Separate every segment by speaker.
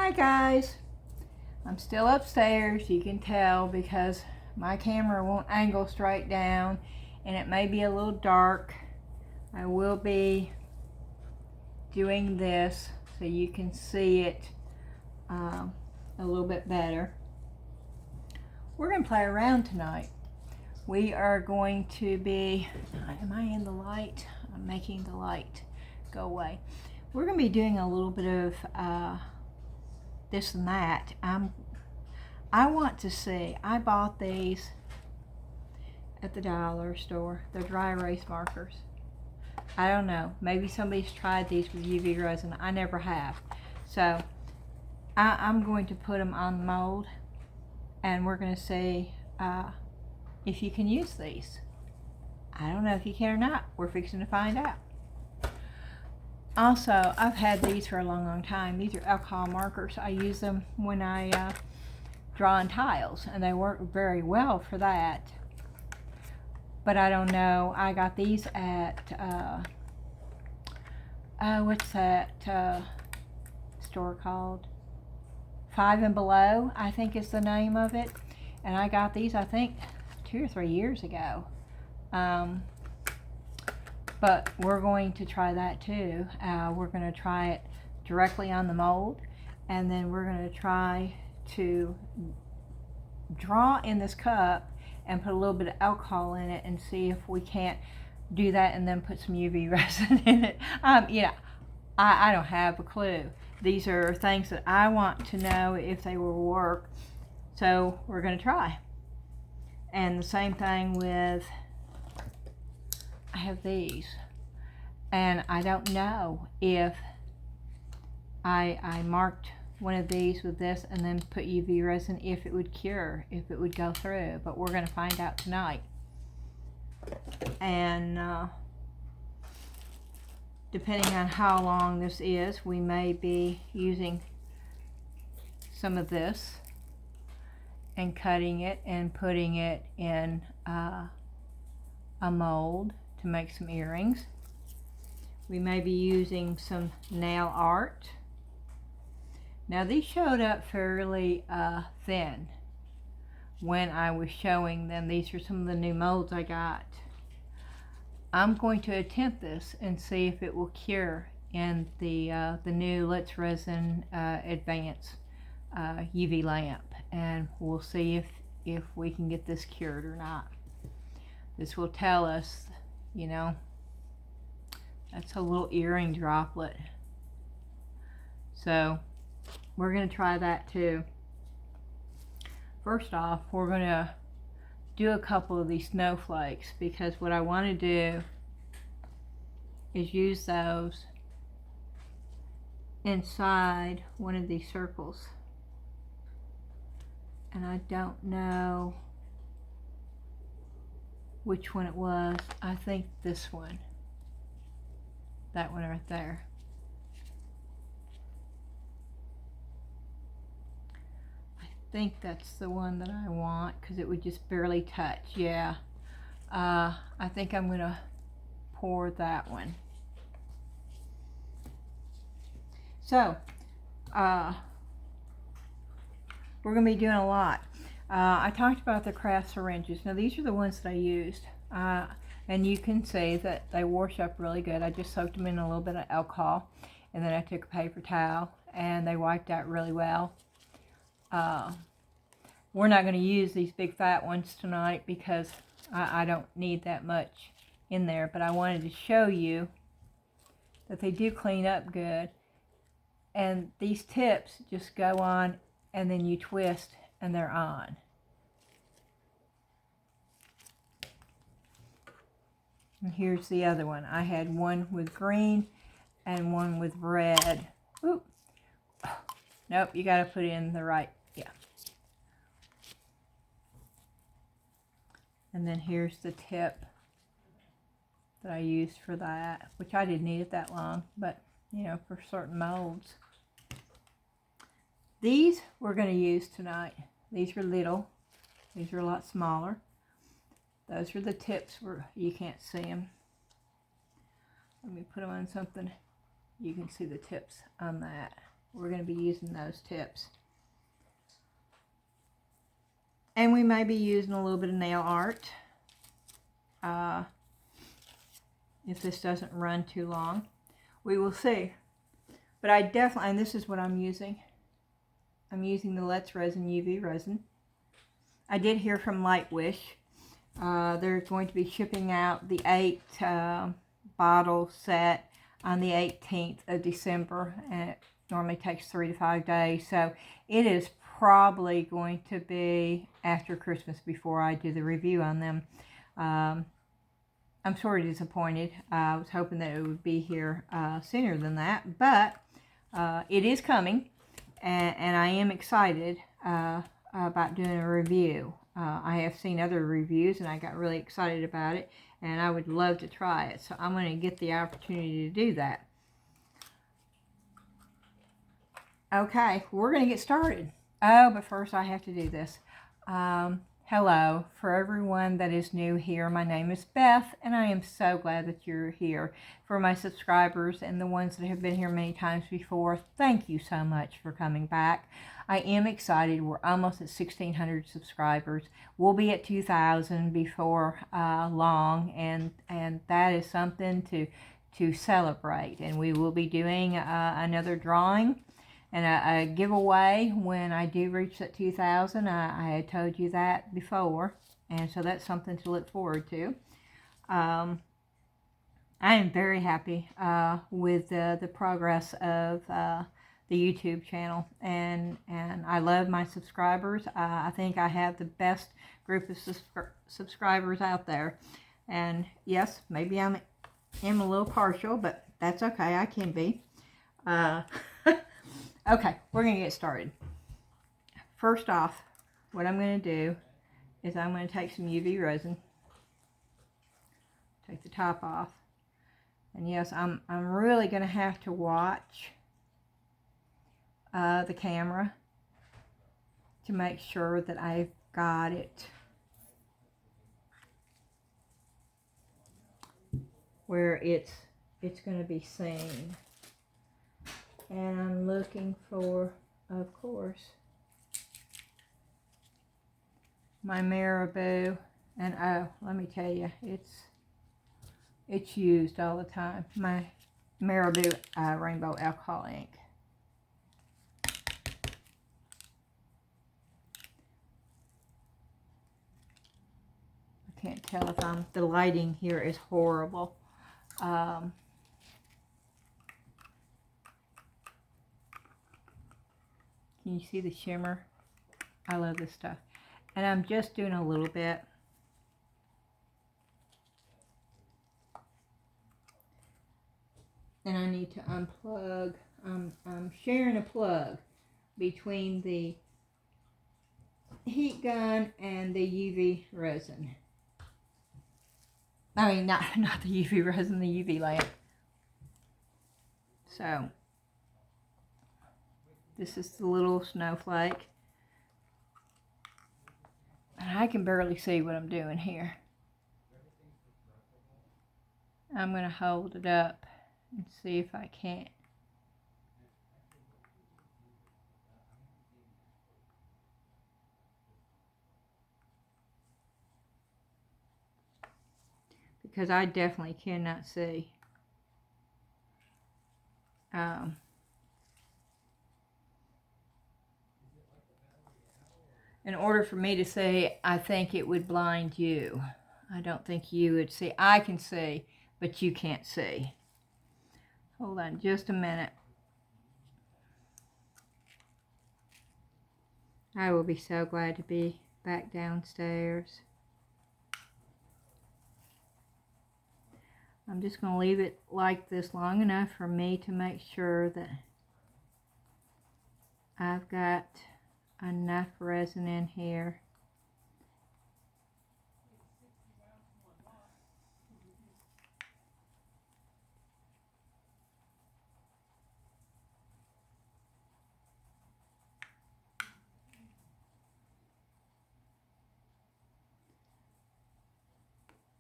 Speaker 1: Hi guys, I'm still upstairs. You can tell because my camera won't angle straight down and it may be a little dark. I will be doing this so you can see it a little bit better. We're going to play around tonight. We are going to be, am I in the light? I'm making the light go away. We're going to be doing a little bit of this and that. I want to see, I bought these at the dollar store. They're dry erase markers. I don't know, maybe somebody's tried these with UV resin. I never have. So I'm going to put them on the mold and we're going to see if you can use these. I don't know if you can or not. We're fixing to find out. Also, I've had these for a long time. These are alcohol markers. I use them when I draw on tiles, and they work very well for that. But I don't know. I got these at, what's that store called? Five and Below, I think is the name of it. And I got these, I think, 2 or 3 years ago. But we're going to try that too. We're going to try it directly on the mold, and then we're going to try to draw in this cup and put a little bit of alcohol in it and see if we can't do that and then put some UV resin in it. I don't have a clue. These are things that I want to know if they will work, so we're going to try. And the same thing with, I have these, and I don't know if I marked one of these with this and then put UV resin, if it would cure, if it would go through, but we're going to find out tonight. And depending on how long this is, we may be using some of this and cutting it and putting it in a mold to make some earrings. We may be using some nail art. Now these showed up fairly thin when I was showing them. These are some of the new molds I got. I'm going to attempt this and see if it will cure in the new Let's Resin Advance UV lamp, and we'll see if we can get this cured or not. This will tell us, you know, that's a little earring droplet. So we're going to try that too. First off, we're going to do a couple of these snowflakes, because what I want to do is use those inside one of these circles. And I don't know which one it was. I think this one. That one right there. I think that's the one that I want, because it would just barely touch. Yeah. I think I'm going to pour that one. So, we're going to be doing a lot. I talked about the craft syringes. Now these are the ones that I used. And you can see that they wash up really good. I just soaked them in a little bit of alcohol, and then I took a paper towel and they wiped out really well. We're not going to use these big fat ones tonight because I don't need that much in there, but I wanted to show you that they do clean up good. And these tips just go on and then you twist and they're on. And here's the other one. I had one with green and one with red. Oop. Nope, you got to put in the right, yeah. And then here's the tip that I used for that, which I didn't need it that long, but you know, for certain molds. These we're going to use tonight. These are little. These are a lot smaller. Those are the tips where you can't see them. Let me put them on something. You can see the tips on that. we're going to be using those tips. And we may be using a little bit of nail art. If this doesn't run too long. We will see. But I definitely, and this is what I'm using. I'm using the Let's Resin UV resin. I did hear from Lightwish. They're going to be shipping out the 8 bottle set on the 18th of December. And it normally takes 3 to 5 days. So it is probably going to be after Christmas before I do the review on them. I'm sort of disappointed. I was hoping that it would be here sooner than that, but it is coming, and I am excited about doing a review. I have seen other reviews, and I got really excited about it, and I would love to try it, so I'm going to get the opportunity to do that. Okay, we're going to get started. Oh, but first I have to do this. Hello, for everyone that is new here, my name is Beth, and I am so glad that you're here. For my subscribers and the ones that have been here many times before, thank you so much for coming back. I am excited. We're almost at 1,600 subscribers. We'll be at 2,000 before long, and that is something to celebrate. And we will be doing another drawing and a giveaway when I do reach that 2,000. I had told you that before, and so that's something to look forward to. I am very happy with the progress of the YouTube channel, and I love my subscribers. I think I have the best group of subscribers out there, and yes, maybe I am a little partial, but that's okay. I can be. Okay, we're going to get started. First off, what I'm going to do is I'm going to take some UV resin, take the top off, and yes, I'm really going to have to watch the camera to make sure that I've got it where it's going to be seen. And I'm looking for, of course, my marabou. And oh, let me tell you, it's used all the time. My marabou rainbow alcohol ink. I can't tell if the lighting here is horrible. Can you see the shimmer? I love this stuff. And I'm just doing a little bit. And I need to unplug. I'm sharing a plug between the heat gun and the UV resin. I mean, not the UV resin, the UV lamp. So this is the little snowflake. And I can barely see what I'm doing here. I'm going to hold it up and see if I can't. Because I definitely cannot see. In order for me to say, I think it would blind you. I don't think you would see. I can see, but you can't see. Hold on just a minute. I will be so glad to be back downstairs. I'm just going to leave it like this long enough for me to make sure that I've got enough resin in here.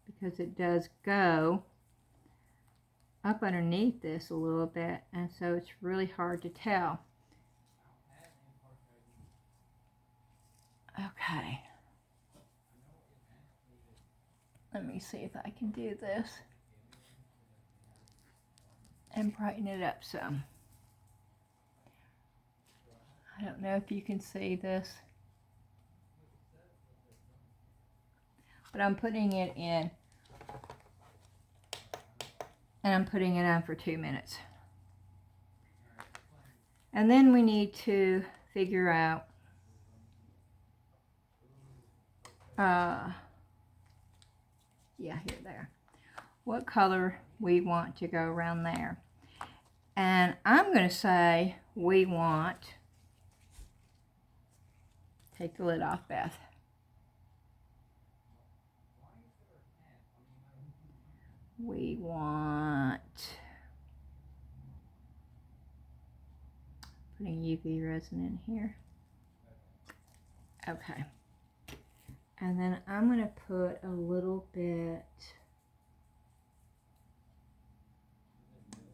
Speaker 1: Because it does go up underneath this a little bit, and so it's really hard to tell. Okay. Let me see if I can do this and brighten it up some. I don't know if you can see this, but I'm putting it in, and I'm putting it on for 2 minutes. And then we need to figure out yeah, here, there, what color we want to go around there. And I'm going to say we want, take the lid off, Beth. We want, putting UV resin in here. Okay. And then I'm going to put a little bit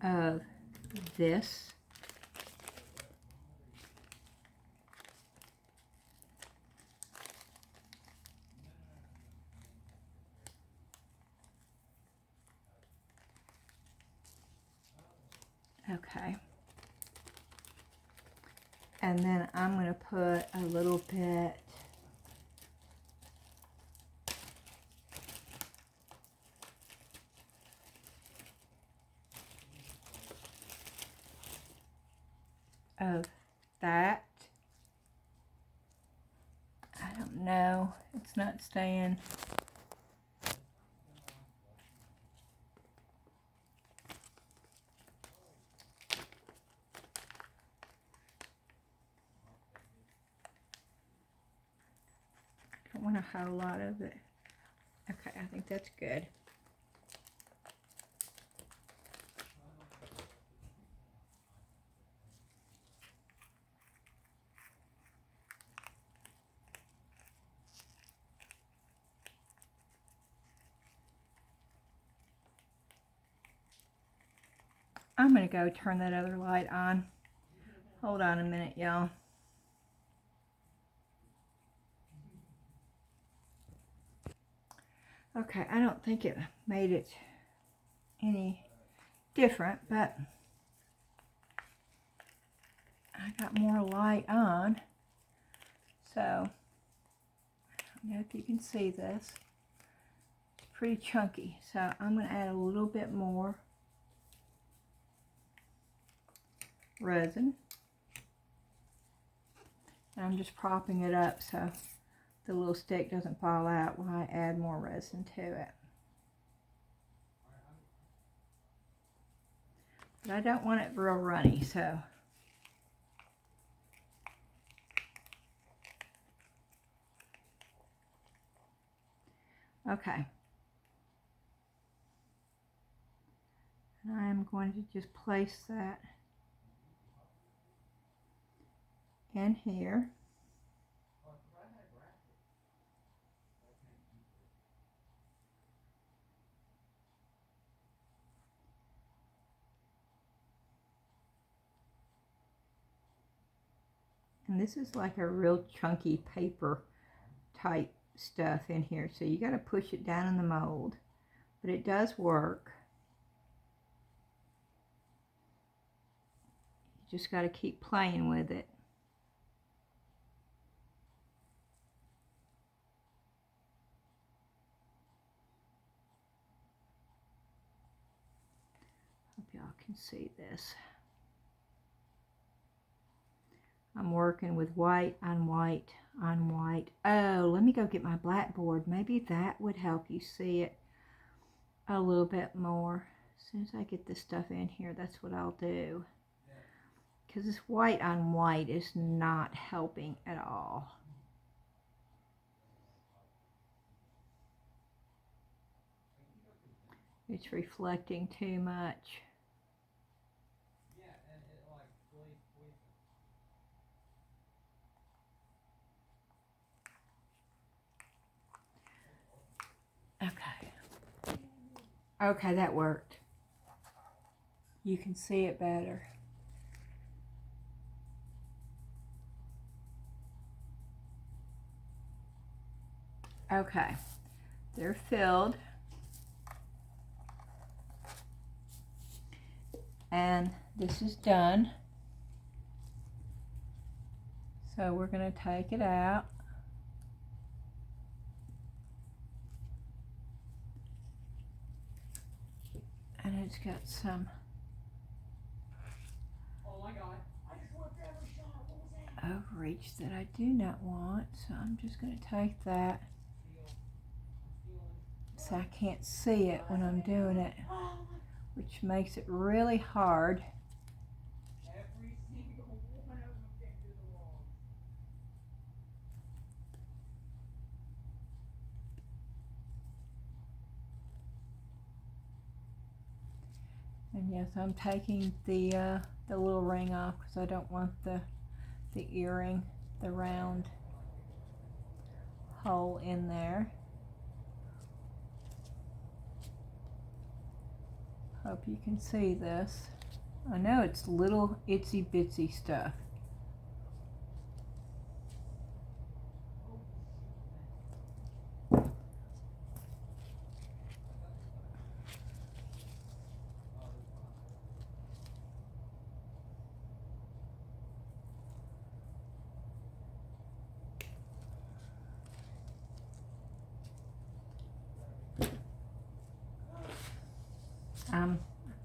Speaker 1: of this. Okay. And then I'm going to put a little bit of that. I don't know. It's not staying. I don't want a whole lot of it. Okay, I think that's good. I'm going to go turn that other light on. Hold on a minute, y'all. Okay, I don't think it made it any different, but I got more light on. So, I don't know if you can see this. It's pretty chunky, so I'm going to add a little bit more resin. And I'm just propping it up so the little stick doesn't fall out when I add more resin to it. But I don't want it real runny, so okay. And I'm going to just place that in here. And this is like a real chunky paper type stuff in here, so you got to push it down in the mold, but it does work. You just got to keep playing with it. Hope y'all can see this. I'm working with white on white on white. Oh, let me go get my blackboard. Maybe that would help you see it a little bit more. As soon as I get this stuff in here, that's what I'll do. Because this white on white is not helping at all. It's reflecting too much. Okay. Okay, that worked. You can see it better. Okay, they're filled. And this is done. So we're going to take it out. And it's got some overreach that I do not want. So I'm just going to take that so I can't see it when I'm doing it, which makes it really hard. And yes, I'm taking the little ring off because I don't want the earring, the round hole in there. Hope you can see this. I know it's little itsy bitsy stuff.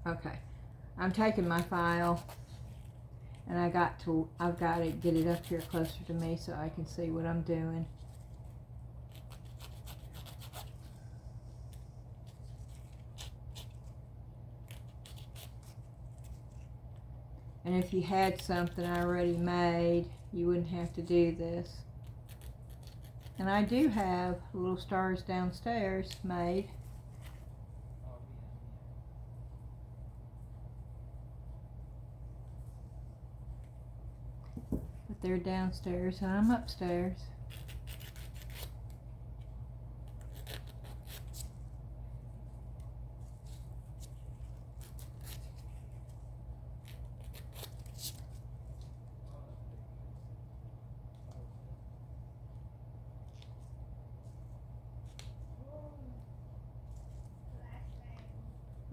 Speaker 1: Okay, I'm taking my file and I've got to get it up here closer to me so I can see what I'm doing. And if you had something already made, you wouldn't have to do this. And I do have little stars downstairs made. But they're downstairs and I'm upstairs.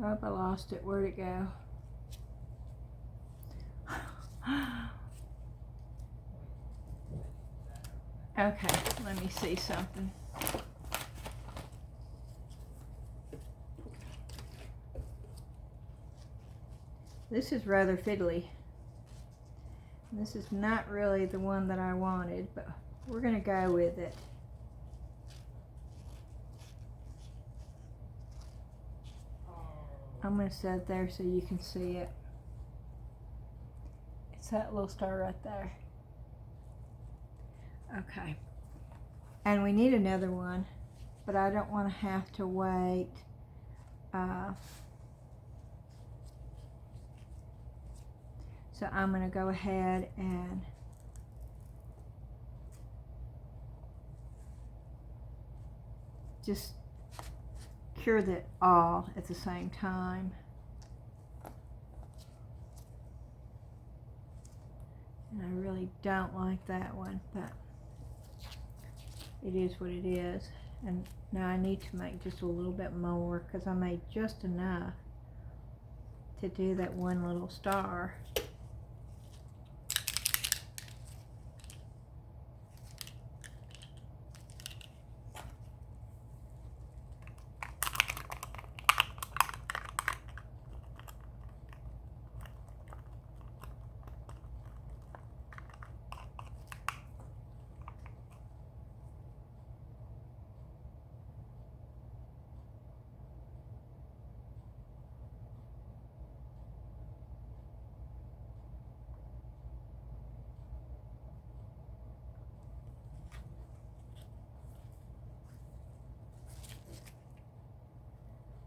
Speaker 1: Oh, I lost it. Where'd it go? Okay, let me see something. This is rather fiddly. This is not really the one that I wanted, but we're going to go with it. I'm going to set it there so you can see it. It's that little star right there. Okay. And we need another one, but I don't want to have to wait. So I'm going to go ahead and just cure that all at the same time. And I really don't like that one, but it is what it is. And now I need to make just a little bit more because I made just enough to do that one little star.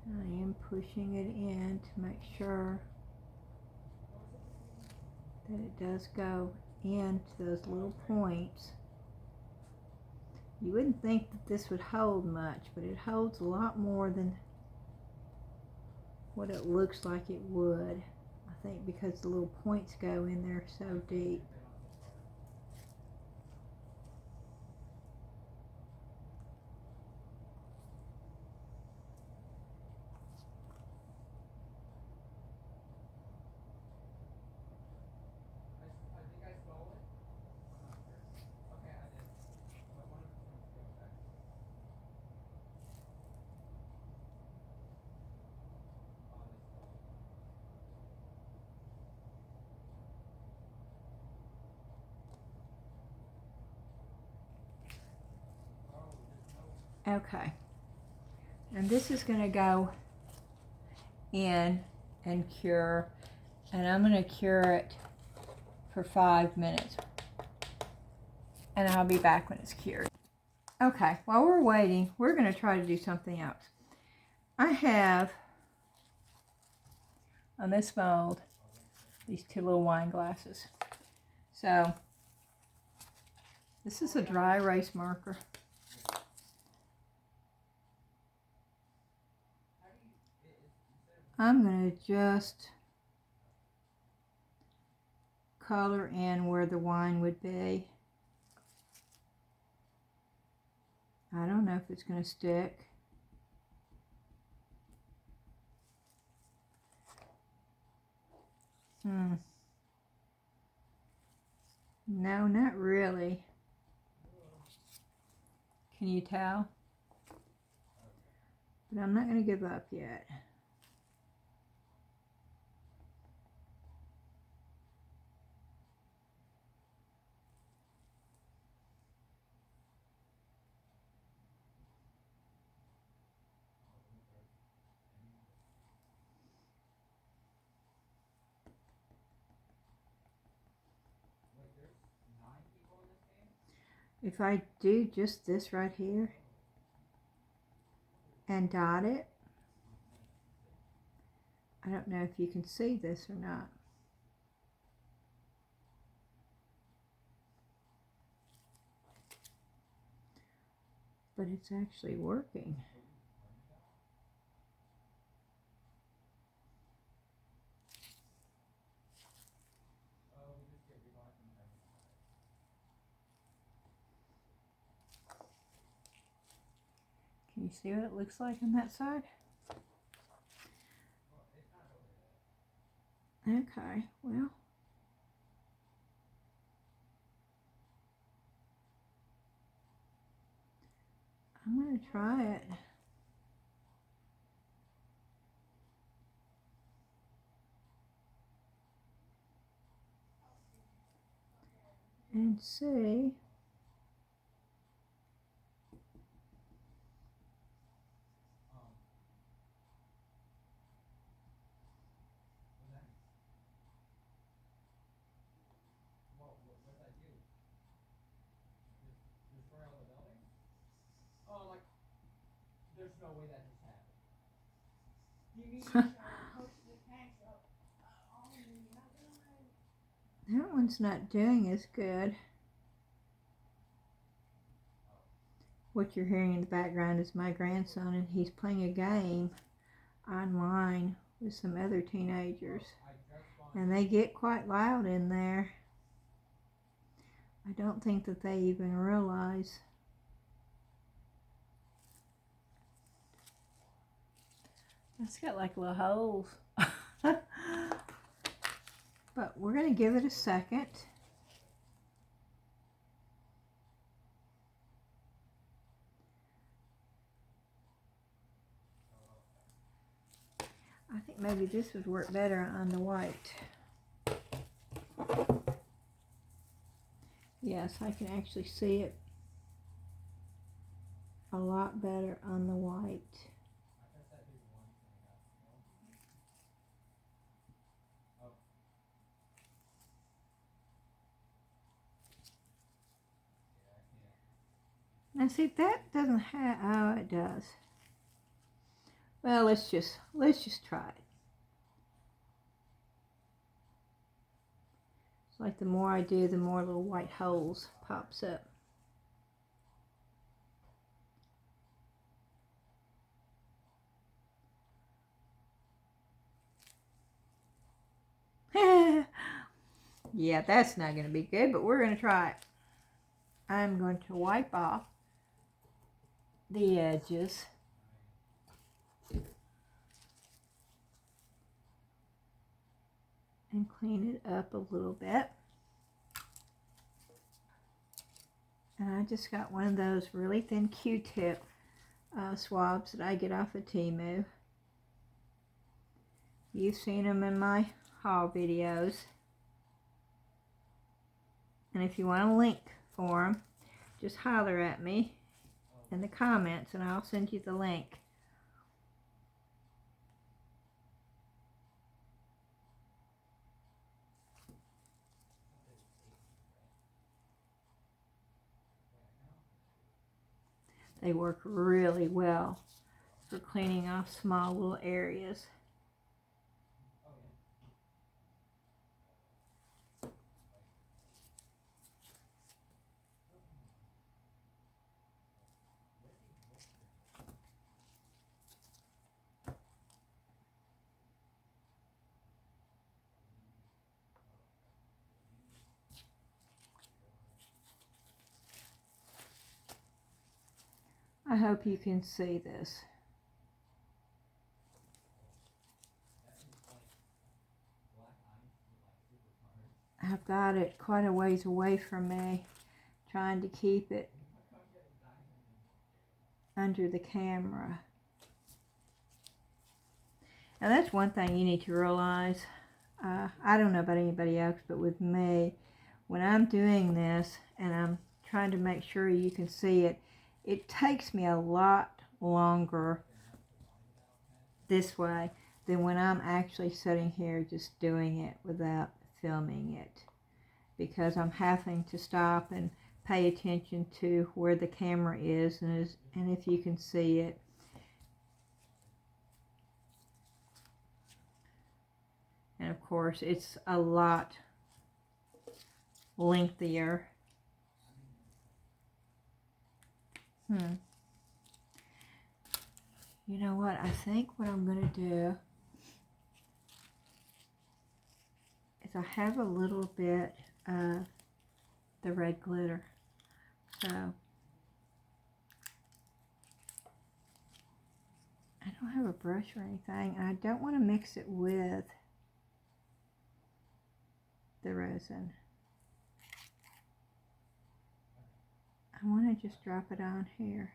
Speaker 1: I am pushing it in to make sure that it does go into those little points. You wouldn't think that this would hold much, but it holds a lot more than what it looks like it would. I think because the little points go in there so deep. Okay. And this is going to go in and cure. And I'm going to cure it for 5 minutes. And I'll be back when it's cured. Okay, while we're waiting, we're going to try to do something else. I have on this mold these 2 little wine glasses. So this is a dry erase marker. I'm going to just color in where the wine would be. I don't know if it's going to stick. No, not really. Can you tell? But I'm not going to give up yet. If I do just this right here and dot it, I don't know if you can see this or not. But it's actually working. Can you see what it looks like on that side? Okay, well. I'm going to try it. And see.
Speaker 2: There's no way that just happened. You need to start posting the tanks up.
Speaker 1: That one's not doing as good. What you're hearing in the background is my grandson, and he's playing a game online with some other teenagers. And they get quite loud in there. I don't think that they even realize. It's got like little holes. But we're going to give it a second. I think maybe this would work better on the white. Yes, I can actually see it a lot better on the white. Now see, that doesn't have, oh, it does. Well, let's just try it. It's like the more I do, the more little white holes pops up. Yeah, that's not going to be good, but we're going to try it. I'm going to wipe off the edges. And clean it up a little bit. And I just got one of those really thin Q-tip swabs that I get off of Temu. You've seen them in my haul videos. And if you want a link for them, just holler at me in the comments, and I'll send you the link. They work really well for cleaning off small little areas. I hope you can see this. I've got it quite a ways away from me, trying to keep it under the camera. Now that's one thing you need to realize. I don't know about anybody else, but with me, when I'm doing this and I'm trying to make sure you can see it, it takes me a lot longer this way than when I'm actually sitting here just doing it without filming it, because I'm having to stop and pay attention to where the camera is and if you can see it. And of course it's a lot lengthier. You know what? I think what I'm going to do is I have a little bit of the red glitter. So I don't have a brush or anything, and I don't want to mix it with the resin. I want to just drop it on here.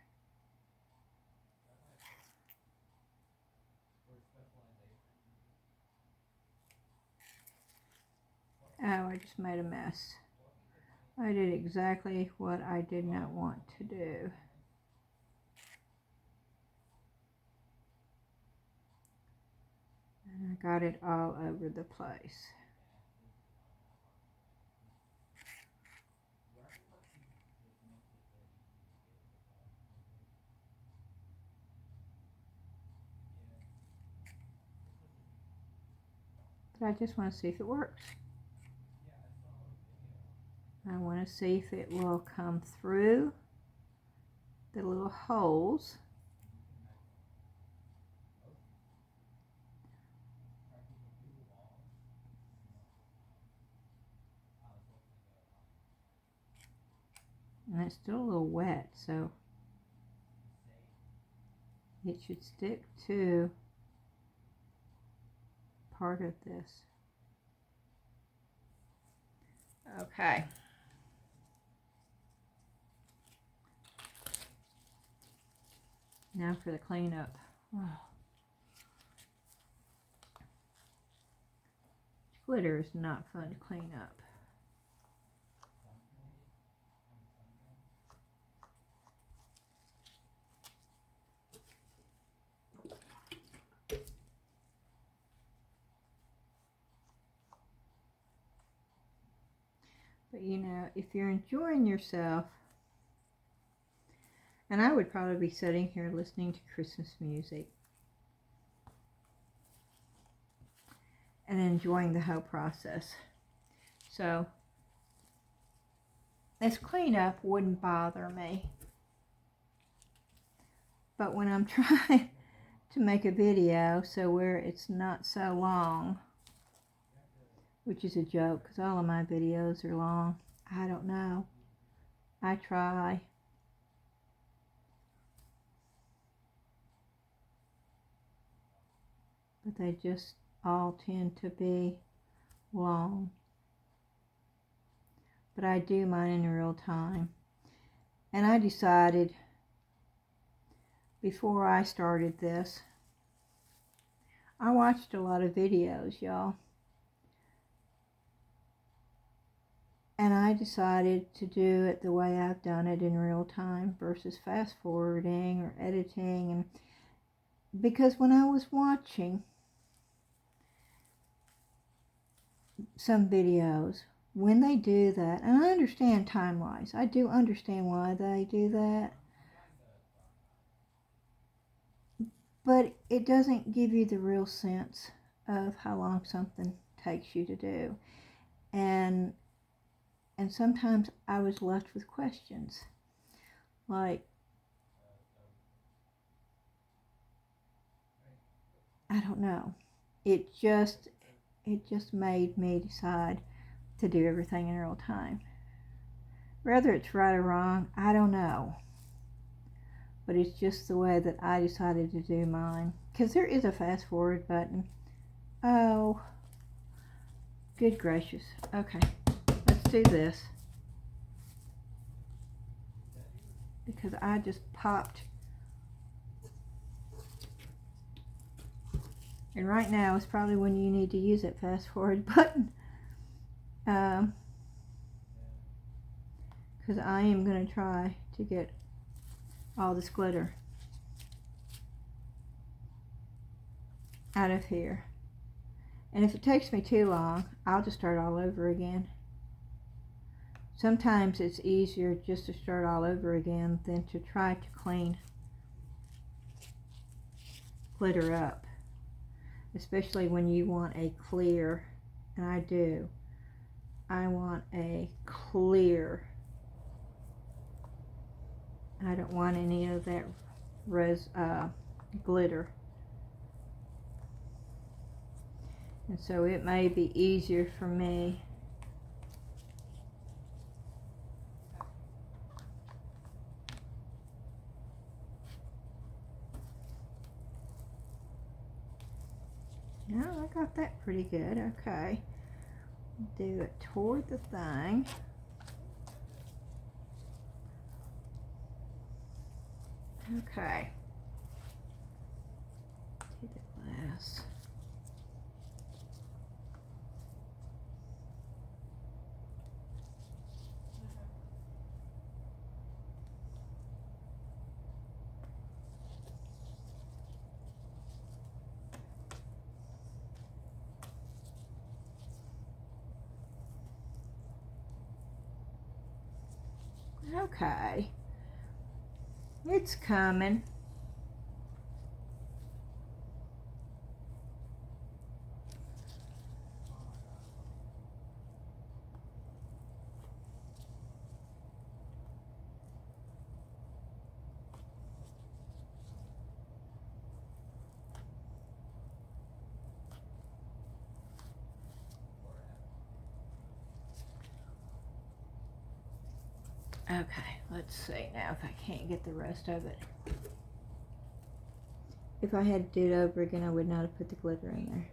Speaker 1: Oh, I just made a mess. I did exactly what I did not want to do. And I got it all over the place. But I just want to see if it works. I want to see if it will come through the little holes. And it's still a little wet, so it should stick to part of this. Okay. Now for the cleanup. Oh. Glitter is not fun to clean up. But you know, if you're enjoying yourself, and I would probably be sitting here listening to Christmas music and enjoying the whole process. So this cleanup wouldn't bother me. But when I'm trying to make a video so where it's not so long, which is a joke because all of my videos are long. I don't know. I try. But they just all tend to be long. But I do mine in real time. And I decided before I started this, I watched a lot of videos, y'all. And I I decided to do it the way I've done it in real time versus fast forwarding or editing. And because when I was watching some videos, when they do that, and I understand time-wise, I do understand why they do that, but it doesn't give you the real sense of how long something takes you to do. And sometimes I was left with questions like, I don't know. It just made me decide to do everything in real time. Whether it's right or wrong, I don't know. But it's just the way that I decided to do mine. Because there is a fast forward button. Oh, good gracious. Okay, let's do this. Because I just popped. And right now is probably when you need to use that fast forward button. Because I am going to try to get all this glitter out of here. And if it takes me too long, I'll just start all over again. Sometimes it's easier just to start all over again than to try to clean glitter up. Especially when you want a clear, and I do. I want a clear. I don't want any of that glitter. And so it may be easier for me no, I got that pretty good. Okay. Do it toward the thing. Okay. Do the glass. Okay. It's coming. Okay, let's see now if I can't get the rest of it. If I had to do it over again, I would not have put the glitter in there.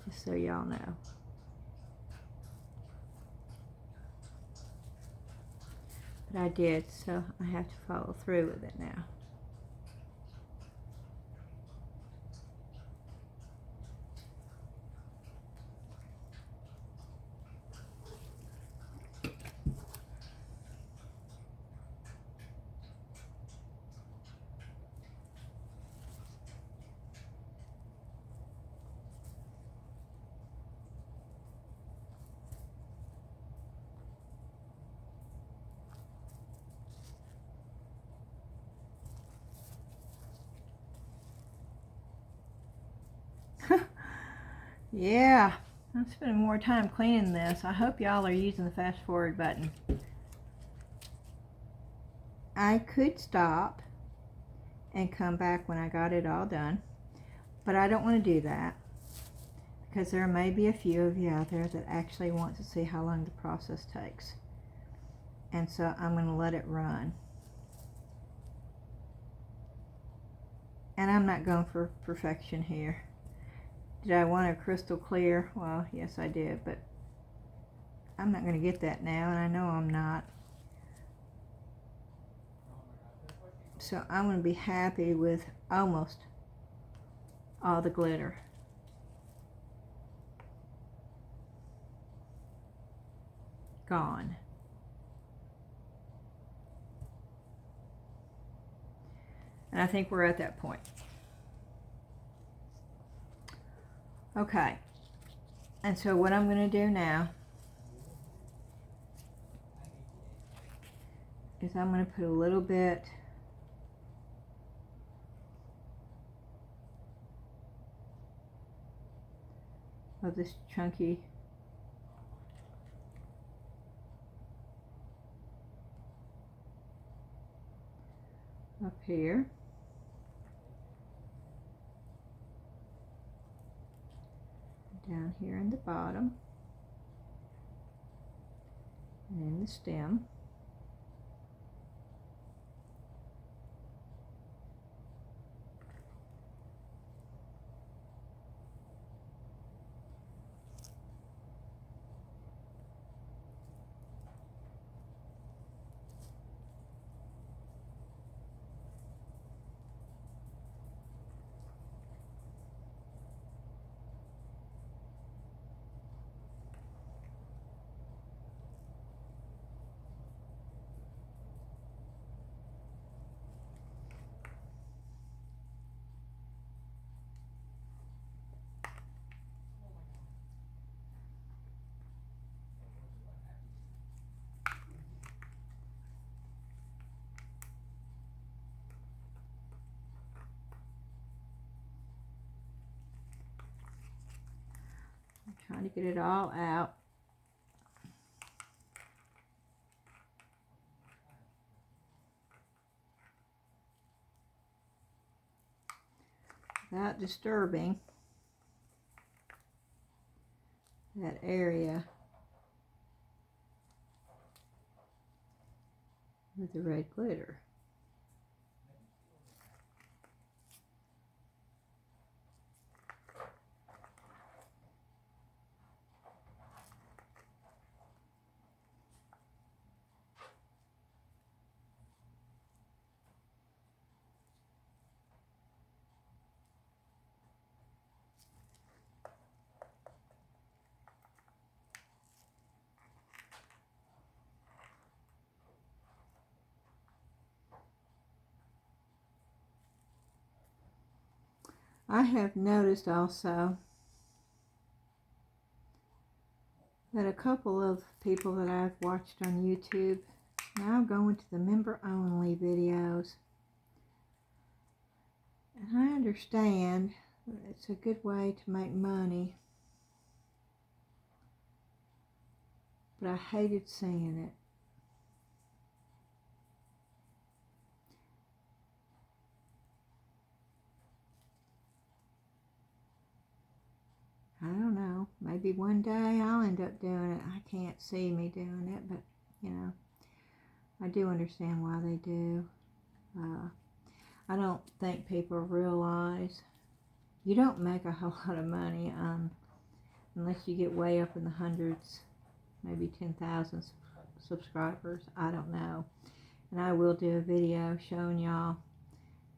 Speaker 1: Just so y'all know. But I did, so I have to follow through with it now. Yeah, I'm spending more time cleaning this. I hope y'all are using the fast forward button. I could stop and come back when I got it all done, but I don't want to do that because there may be a few of you out there that actually want to see how long the process takes. And so I'm going to let it run. And I'm not going for perfection here. Did I want a crystal clear? Well, yes I did, but I'm not going to get that now, and I know I'm not. So I'm going to be happy with almost all the glitter. Gone. And I think we're at that point. Okay. And so what I'm going to do now is I'm going to put a little bit of this chunky up here. Down here in the bottom and in the stem. I'm trying to get it all out. Without disturbing that area with the red glitter. I have noticed also that a couple of people that I've watched on YouTube now go into the member only videos. And I understand it's a good way to make money, but I hated seeing it. I don't know, maybe one day I'll end up doing it. I can't see me doing it, but you know, I do understand why they do. I don't think people realize you don't make a whole lot of money unless you get way up in the hundreds, maybe 10,000 subscribers. I don't know. And I will do a video showing y'all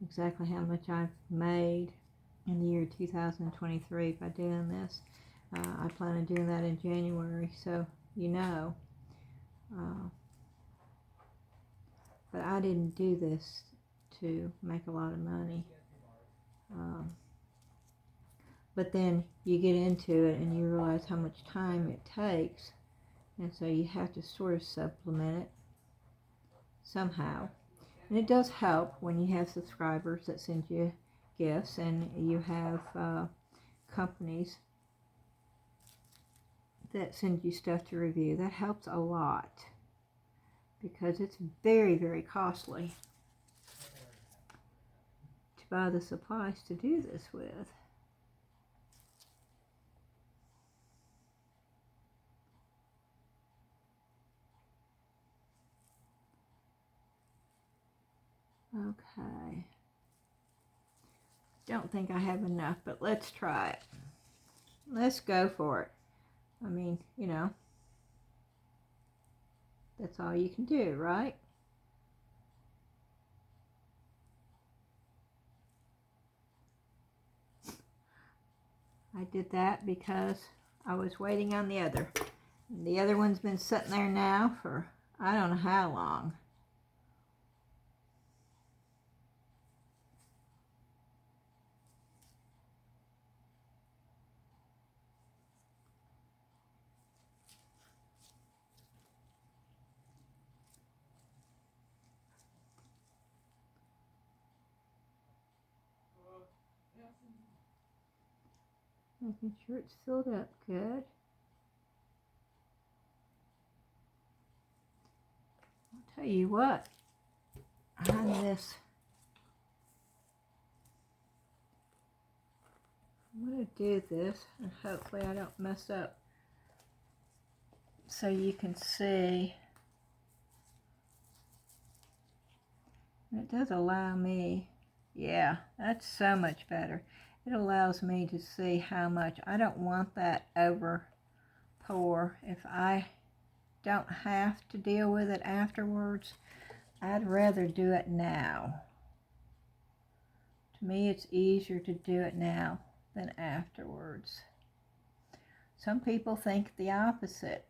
Speaker 1: exactly how much I've made in the year 2023 by doing this. I plan on doing that in January, so you know. But I didn't do this to make a lot of money. But then you get into it and you realize how much time it takes, and so you have to sort of supplement it somehow. And it does help when you have subscribers that send you gifts and you have companies that send you stuff to review. That helps a lot because it's very, very costly to buy the supplies to do this with. Okay. Don't think I have enough, but let's try it. Let's go for it. I mean, you know, that's all you can do, right? I did that because I was waiting on the other. And the other one's been sitting there now for I don't know how long. Making sure it's filled up good. I'll tell you what, on this, I'm going to do this and hopefully I don't mess up so you can see. It does allow me, yeah, that's so much better. It allows me to see how much. I don't want that over pour. If I don't have to deal with it afterwards, I'd rather do it now. To me, it's easier to do it now than afterwards. Some people think the opposite.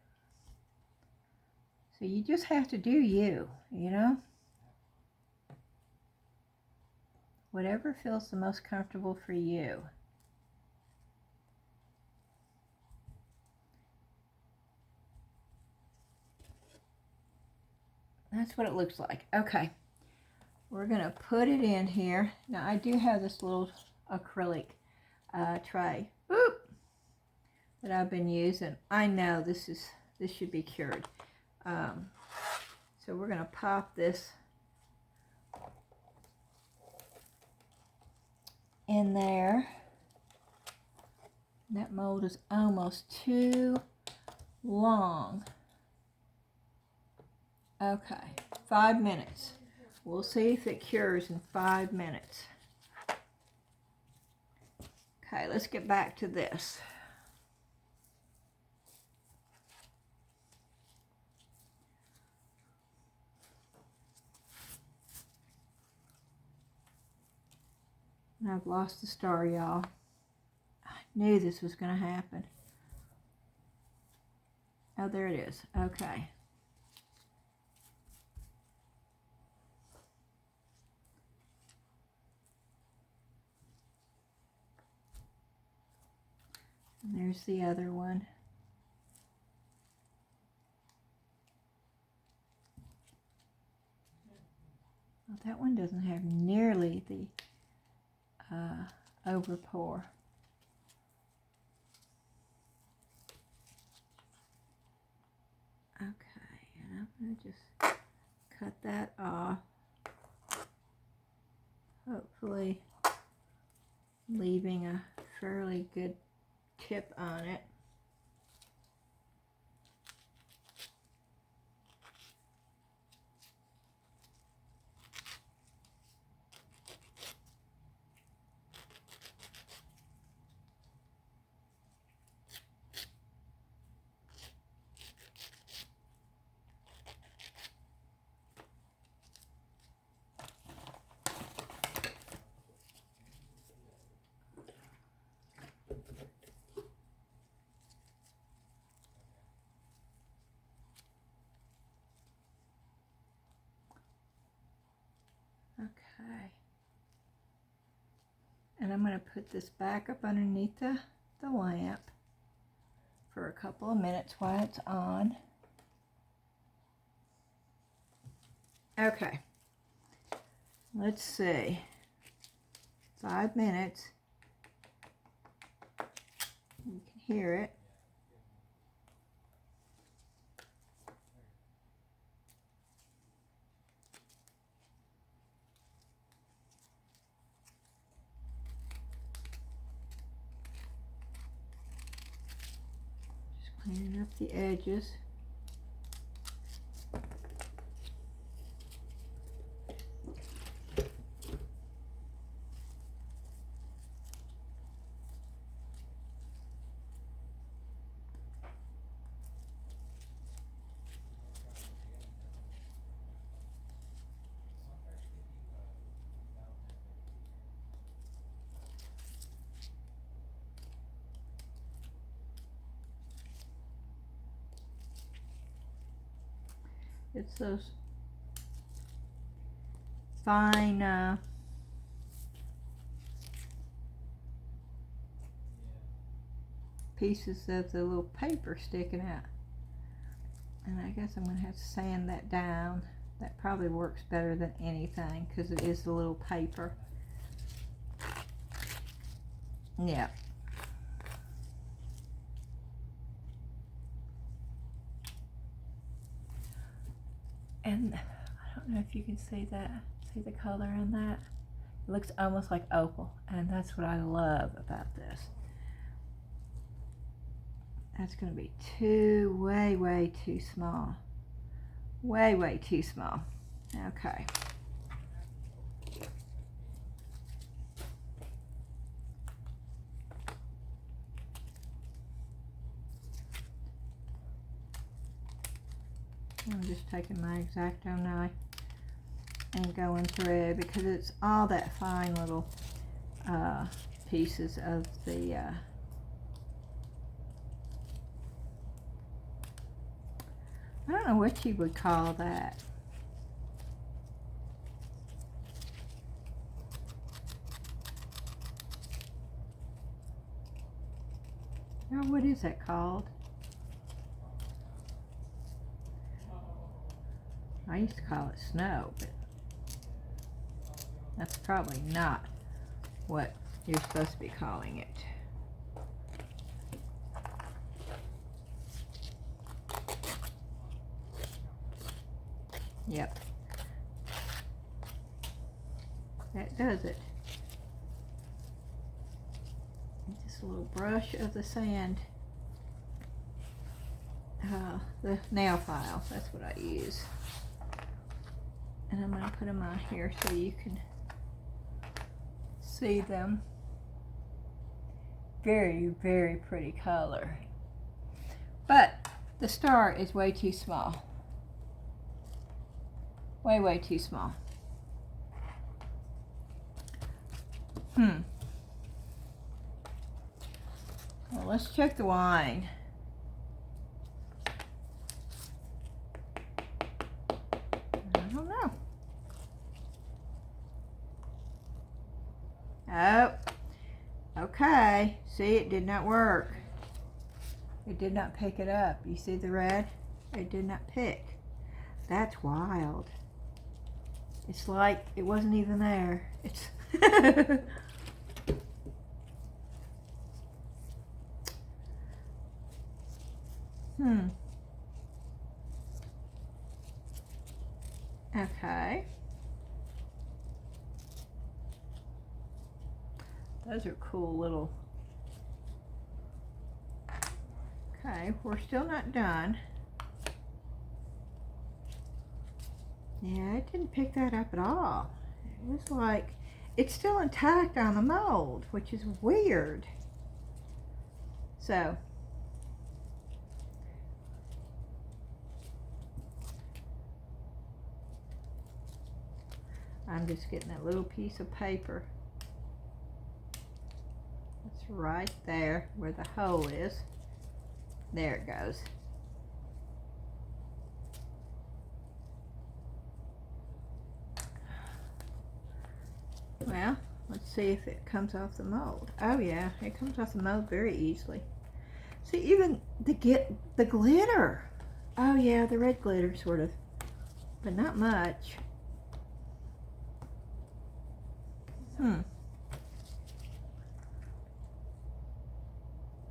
Speaker 1: So you just have to do you, you know? Whatever feels the most comfortable for you. That's what it looks like. Okay, we're gonna put it in here. Now I do have this little acrylic tray that I've been using. I know this should be cured. So we're gonna pop this in there. That mold is almost too long. Okay, 5 minutes. We'll see if it cures in 5 minutes. Okay, let's get back to this. And I've lost the star, y'all. I knew this was going to happen. Oh, there it is. Okay. And there's the other one. Well, that one doesn't have nearly the over pour. Okay, and I'm going to just cut that off. Hopefully leaving a fairly good tip on it. Okay. And I'm going to put this back up underneath the lamp for a couple of minutes while it's on. Okay. Let's see. 5 minutes. You can hear it. Cleaning up the edges. It's those fine pieces of the little paper sticking out. And I guess I'm going to have to sand that down. That probably works better than anything because it is the little paper. Yeah. And I don't know if you can see that. See the color in that? It looks almost like opal, and that's what I love about this. That's going to be way too small. Way too small. Okay. I'm just taking my X-Acto knife and going through because it's all that fine little pieces of the I don't know what you would call that. Oh, what is that called? I used to call it snow, but that's probably not what you're supposed to be calling it. Yep. That does it. Just a little brush of the sand. The nail file, that's what I use. And I'm going to put them on here so you can see them. Very pretty color. But the star is way too small. Way too small. Well, let's check the wine. I don't know. Oh, okay. See, it did not work. It did not pick it up. You see the red? It did not pick. That's wild. It's like it wasn't even there. It's Okay. Those are cool little. Okay, we're still not done. Yeah, it didn't pick that up at all. It was like, it's still intact on the mold, which is weird. So, I'm just getting that little piece of paper. It's right there where the hole is. There it goes. Well, let's see if it comes off the mold. Oh yeah, it comes off the mold very easily. See, even the glitter. Oh yeah, the red glitter sort of, but not much. Oh,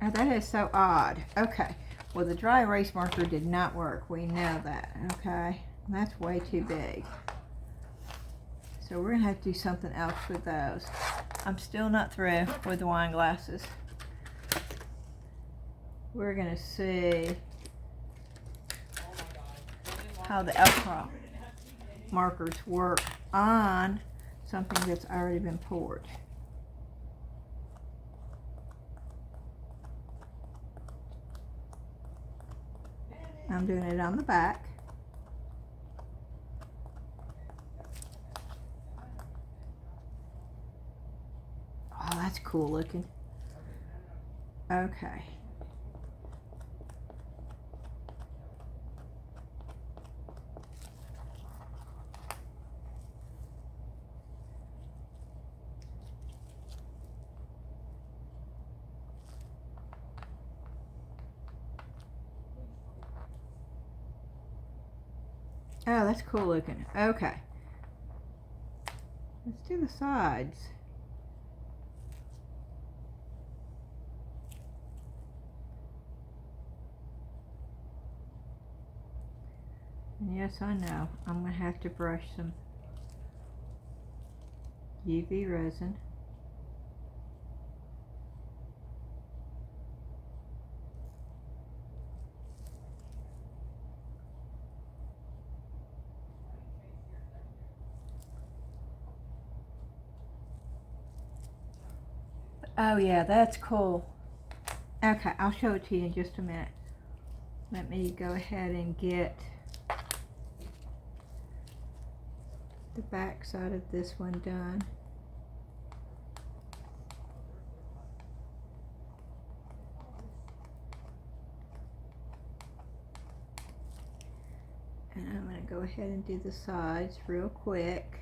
Speaker 1: that is so odd. Okay, well the dry erase marker did not work. We know that, okay? That's way too big. So we're gonna have to do something else with those. I'm still not through with the wine glasses. We're gonna see how the alcohol markers work on something that's already been poured. I'm doing it on the back. Oh, that's cool looking. Okay. Oh, that's cool looking. Okay. Let's do the sides. And yes, I know. I'm going to have to brush some UV resin. Oh yeah, that's cool. Okay, I'll show it to you in just a minute. Let me go ahead and get the back side of this one done. And I'm going to go ahead and do the sides real quick.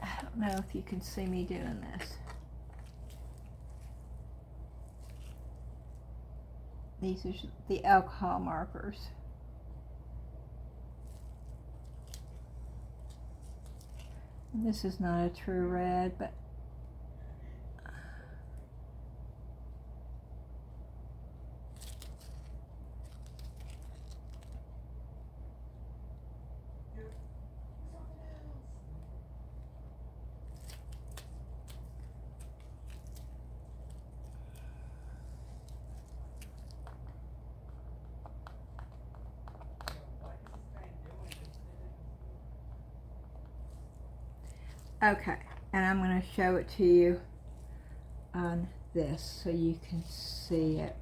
Speaker 1: I don't know if you can see me doing this. These are the alcohol markers. And this is not a true red, but okay, and I'm going to show it to you on this so you can see it.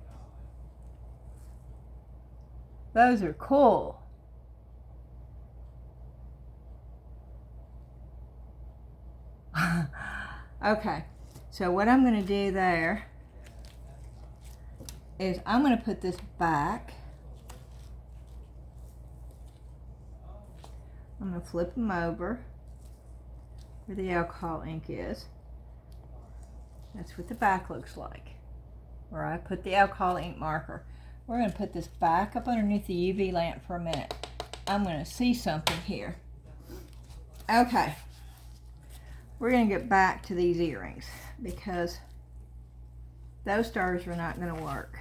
Speaker 1: Those are cool. Okay, so what I'm going to do there is I'm going to put this back. I'm going to flip them over where the alcohol ink is. That's what the back looks like, where I put the alcohol ink marker. We're going to put this back up underneath the UV lamp for a minute. I'm going to see something here. Okay, we're going to get back to these earrings because those stars are not going to work.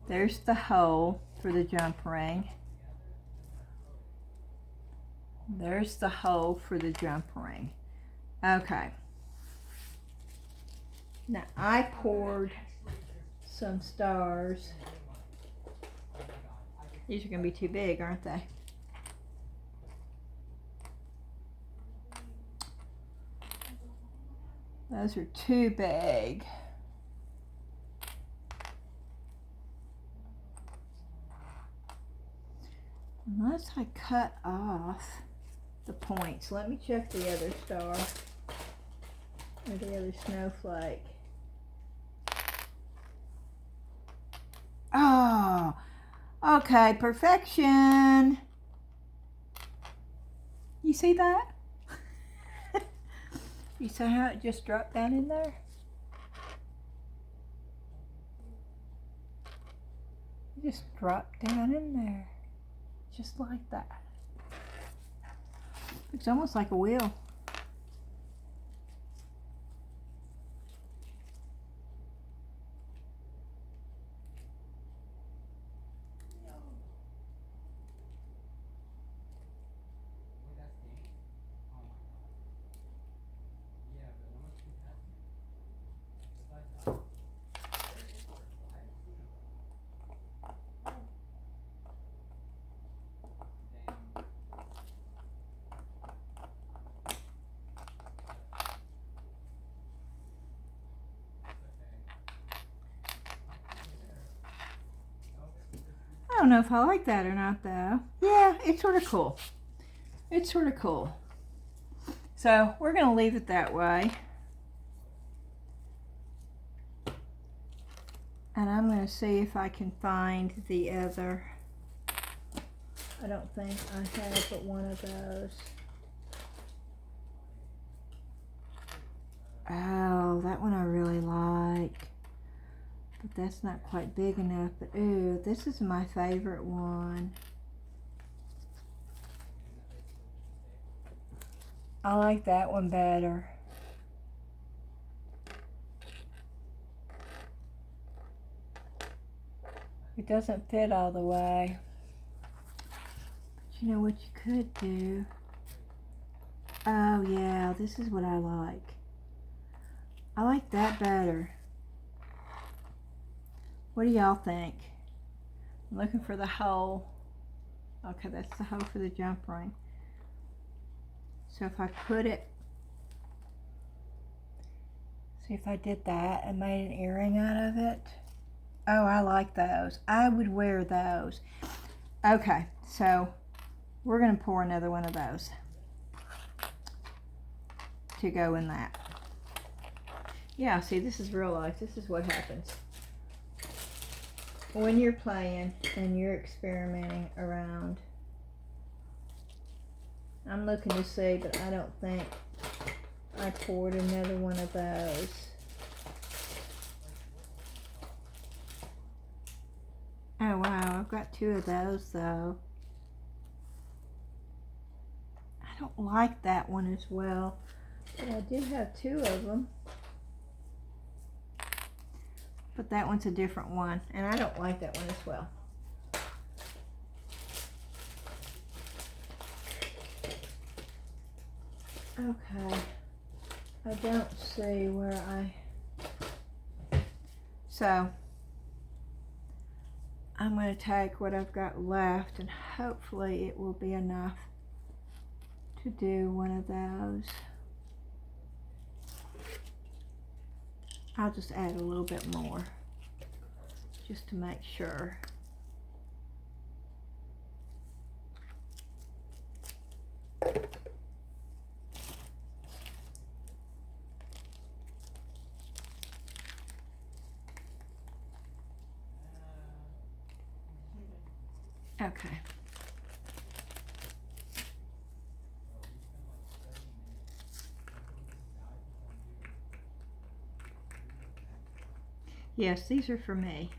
Speaker 1: There's the hole for the jump ring. There's the hole for the jump ring. Okay. Now I poured some stars. These are going to be too big, aren't they? Those are too big. Unless I cut off the points. Let me check the other star or the other snowflake. Oh, okay, perfection. You see that? You see how it just dropped down in there? It just dropped down in there. Just like that. It's almost like a wheel. I don't know if I like that or not though. Yeah, it's sort of cool. It's sort of cool. So we're going to leave it that way. And I'm going to see if I can find the other. I don't think I have but one of those. Oh, that one I really like. But that's not quite big enough. But ooh, this is my favorite one. I like that one better. It doesn't fit all the way. But you know what you could do? Oh yeah, this is what I like. I like that better. What do y'all think? I'm looking for the hole. Okay, that's the hole for the jump ring. So if I put it, see if I did that and made an earring out of it. Oh, I like those. I would wear those. Okay, so we're gonna pour another one of those to go in that. Yeah, see, this is real life. This is what happens when you're playing and you're experimenting around. I'm looking to see, but I don't think I poured another one of those. Oh wow, I've got 2 of those though. I don't like that one as well, but I do have 2 of them. But that one's a different one, and I don't like that one as well. Okay, I don't see where so I'm going to take what I've got left, and hopefully it will be enough to do one of those. I'll just add a little bit more just to make sure. Okay. Yes, these are for me.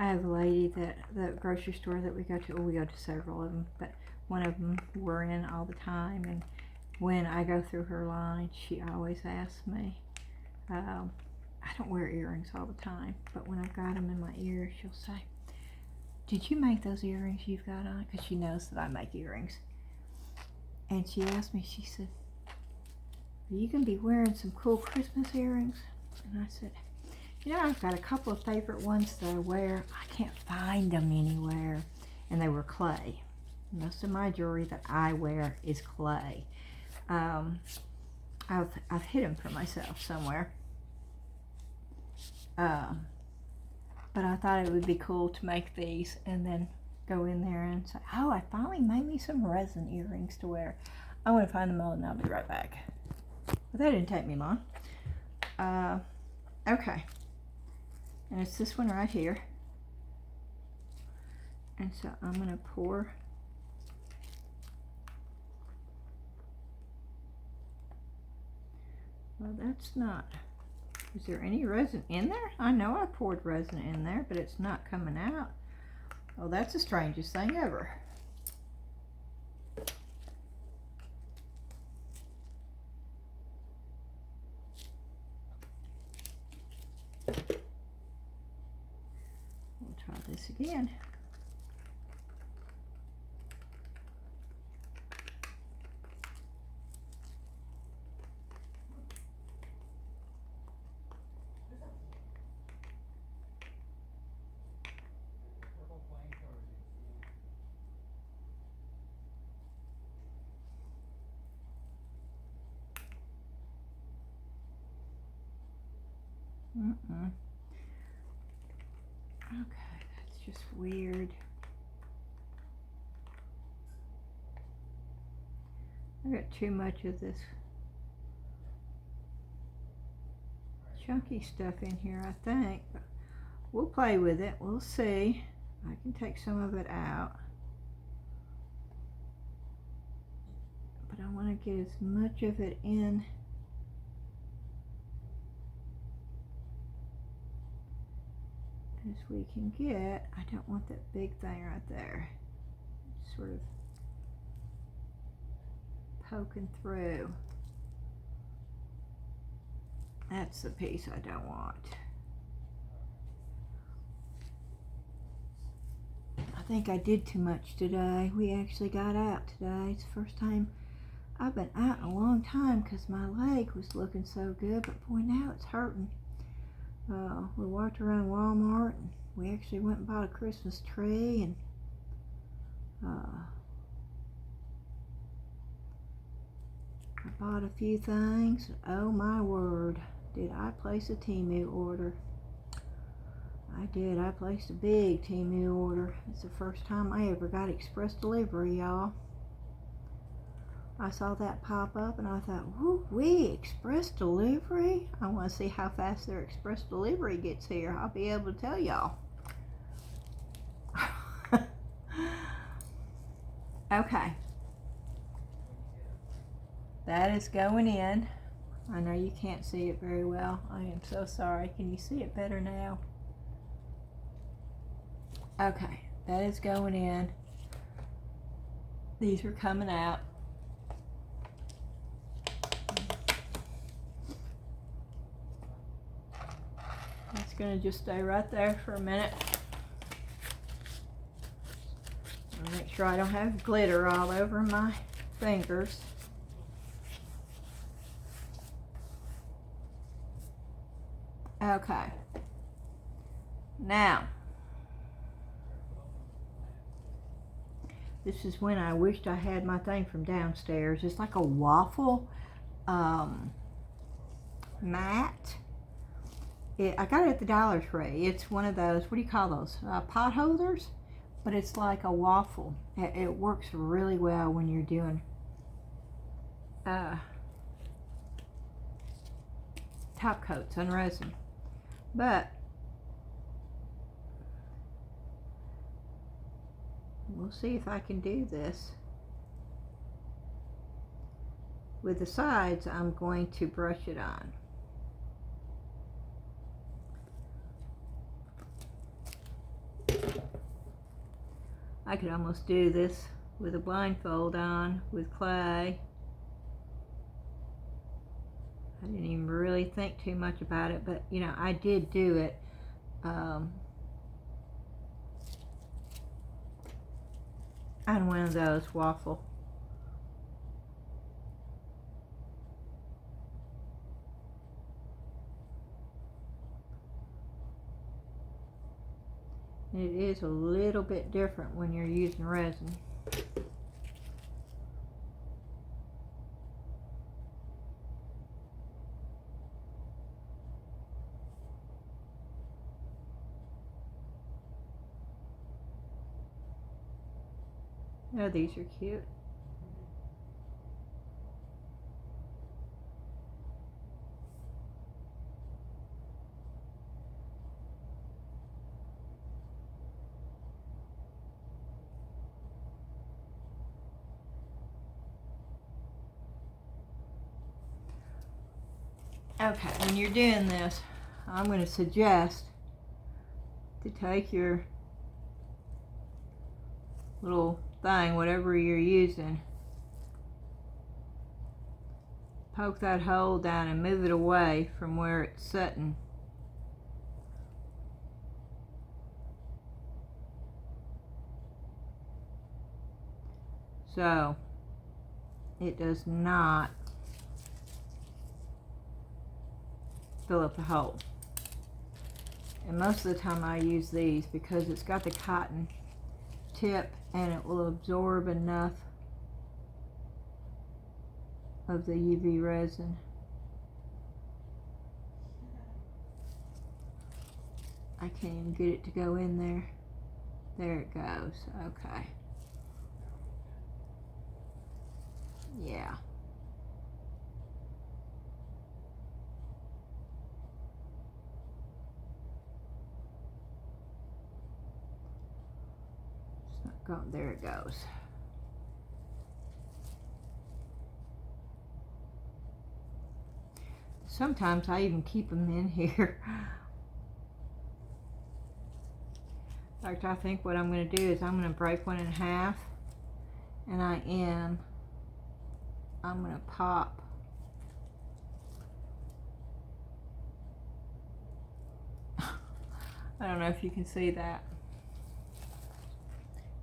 Speaker 1: I have a lady that the grocery store that we go to, well, we go to several of them, but one of them we're in all the time, and when I go through her line, she always asks me, I don't wear earrings all the time, but when I've got them in my ears, she'll say, did you make those earrings you've got on? Because she knows that I make earrings. And she asked me, she said, are you going to be wearing some cool Christmas earrings? And I said, you know, I've got a couple of favorite ones that I wear. I can't find them anywhere. And they were clay. Most of my jewelry that I wear is clay. I've hid them for myself somewhere. But I thought it would be cool to make these and then go in there and say, oh, I finally made me some resin earrings to wear. I want to find them all and I'll be right back. But that didn't take me long. Okay. And it's this one right here. And so I'm going to pour well, that's not. Is there any resin in there? I know I poured resin in there, but it's not coming out. Oh, that's the strangest thing ever. We'll try this again. Okay, that's just weird. I got too much of this chunky stuff in here, I think. But we'll play with it. We'll see. I can take some of it out. But I want to to get as much of it in as we can get. I don't want that big thing right there. Sort of poking through. That's the piece I don't want. I think I did too much today. We actually got out today. It's the first time I've been out in a long time because my leg was looking so good, but boy, now it's hurting. We walked around Walmart and we actually went and bought a Christmas tree, and I bought a few things. Oh my word, did I place a Temu order. I did. I placed a big Temu order. It's the first time I ever got express delivery, y'all. I saw that pop up and I thought, woo-wee, express delivery? I want to see how fast their express delivery gets here. I'll be able to tell y'all. Okay. That is going in. I know you can't see it very well. I am so sorry. Can you see it better now? Okay, that is going in. These are coming out. It's going to just stay right there for a minute. I'll make sure I don't have glitter all over my fingers. Okay. Now, this is when I wished I had my thing from downstairs. It's like a waffle mat. I got it at the Dollar Tree. It's one of those, what do you call those? Pot holders? But it's like a waffle. It works really well when you're doing top coats on resin. But we'll see if I can do this. With the sides, I'm going to brush it on. I could almost do this with a blindfold on with clay. I didn't even really think too much about it, but you know, I did do it. On one of those waffle. It is a little bit different when you're using resin. Oh, these are cute. Okay, when you're doing this, I'm going to suggest to take your little thing, whatever you're using, poke that hole down and move it away from where it's sitting. So it does not fill up the hole. And most of the time I use these because it's got the cotton tip and it will absorb enough of the UV resin. I can't even get it to go in there. There it goes. Okay. Yeah. It's not going. There it goes. Sometimes I even keep them in here. In fact, I think what I'm going to do is I'm going to break one in half, and I'm going to pop I don't know if you can see that.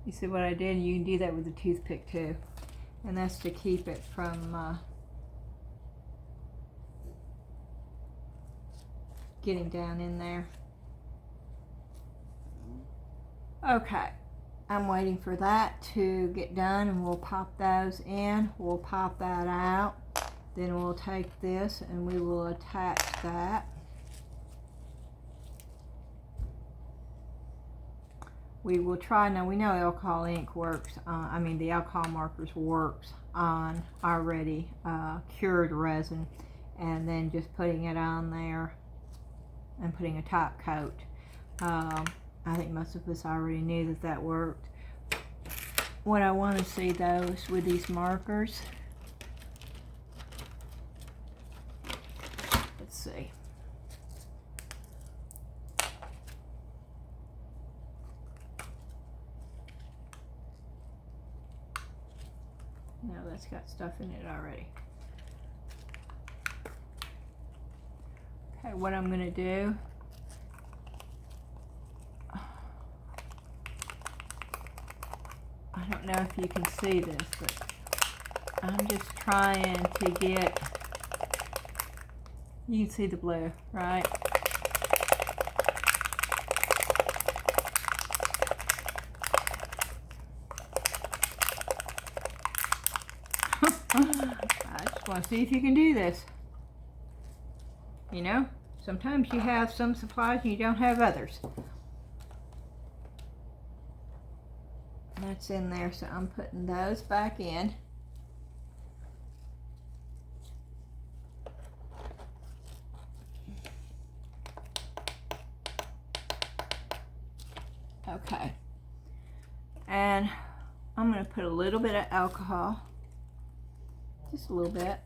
Speaker 1: You see what I did? You can do that with a toothpick too. And that's to keep it from getting down in there. Okay, I'm waiting for that to get done, and we'll pop those in. We'll pop that out. Then we'll take this and we will attach that. We will try, now we know alcohol ink works, the alcohol markers works on already cured resin, and then just putting it on there and putting a top coat. I think most of us already knew that that worked. What I want to see though is with these markers, let's see. No, that's got stuff in it already. Okay, what I'm going to do, I don't know if you can see this, but I'm just trying to get, you can see the blue, right? I just want to see if you can do this. You know, sometimes you have some supplies and you don't have others. That's in there, so I'm putting those back in. Okay. And I'm going to put a little bit of alcohol. Just a little bit.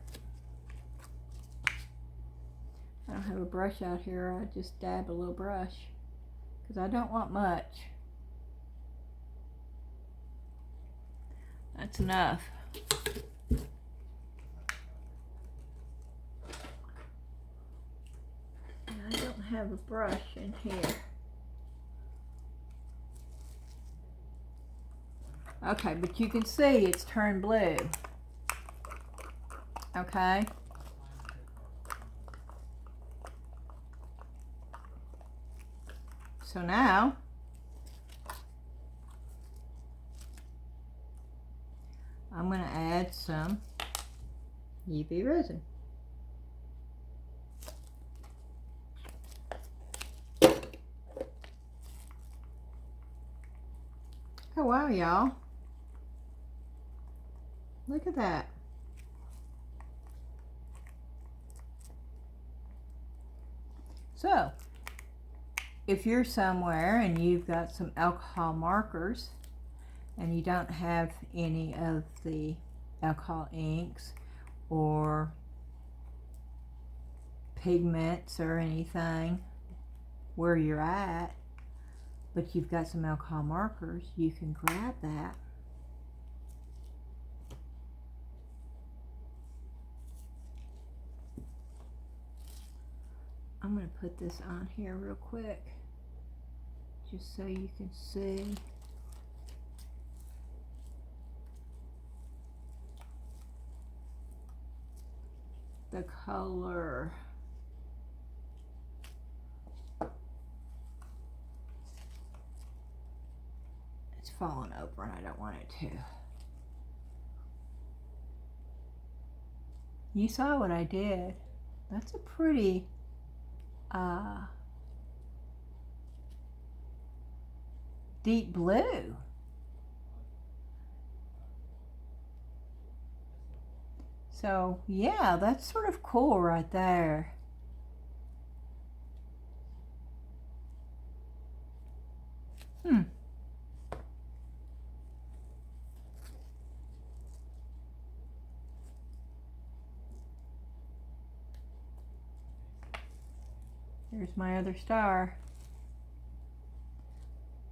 Speaker 1: I don't have a brush out here. I just dab a little brush because I don't want much. That's enough. And I don't have a brush in here. Okay, but you can see it's turned blue. Okay. So now I'm going to add some UV resin. Oh wow, y'all. Look at that. So, if you're somewhere and you've got some alcohol markers and you don't have any of the alcohol inks or pigments or anything where you're at, but you've got some alcohol markers, you can grab that . I'm going to put this on here real quick just so you can see. The color. It's falling over and I don't want it to. You saw what I did. That's a pretty deep blue. So yeah, that's sort of cool right there. There's my other star.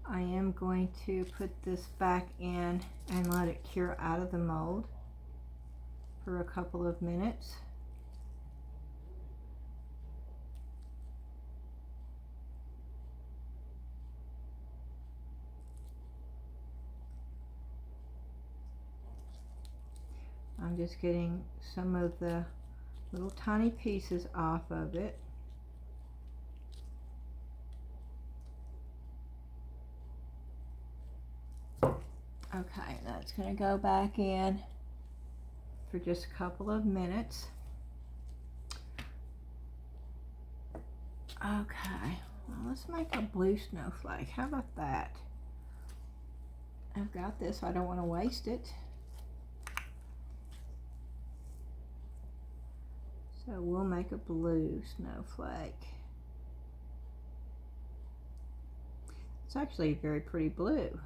Speaker 1: I am going to put this back in and let it cure out of the mold for a couple of minutes. I'm just getting some of the little tiny pieces off of it. Okay, that's going to go back in for just a couple of minutes. Okay, well, let's make a blue snowflake. How about that? I've got this, I don't want to waste it. So we'll make a blue snowflake. It's actually a very pretty blue.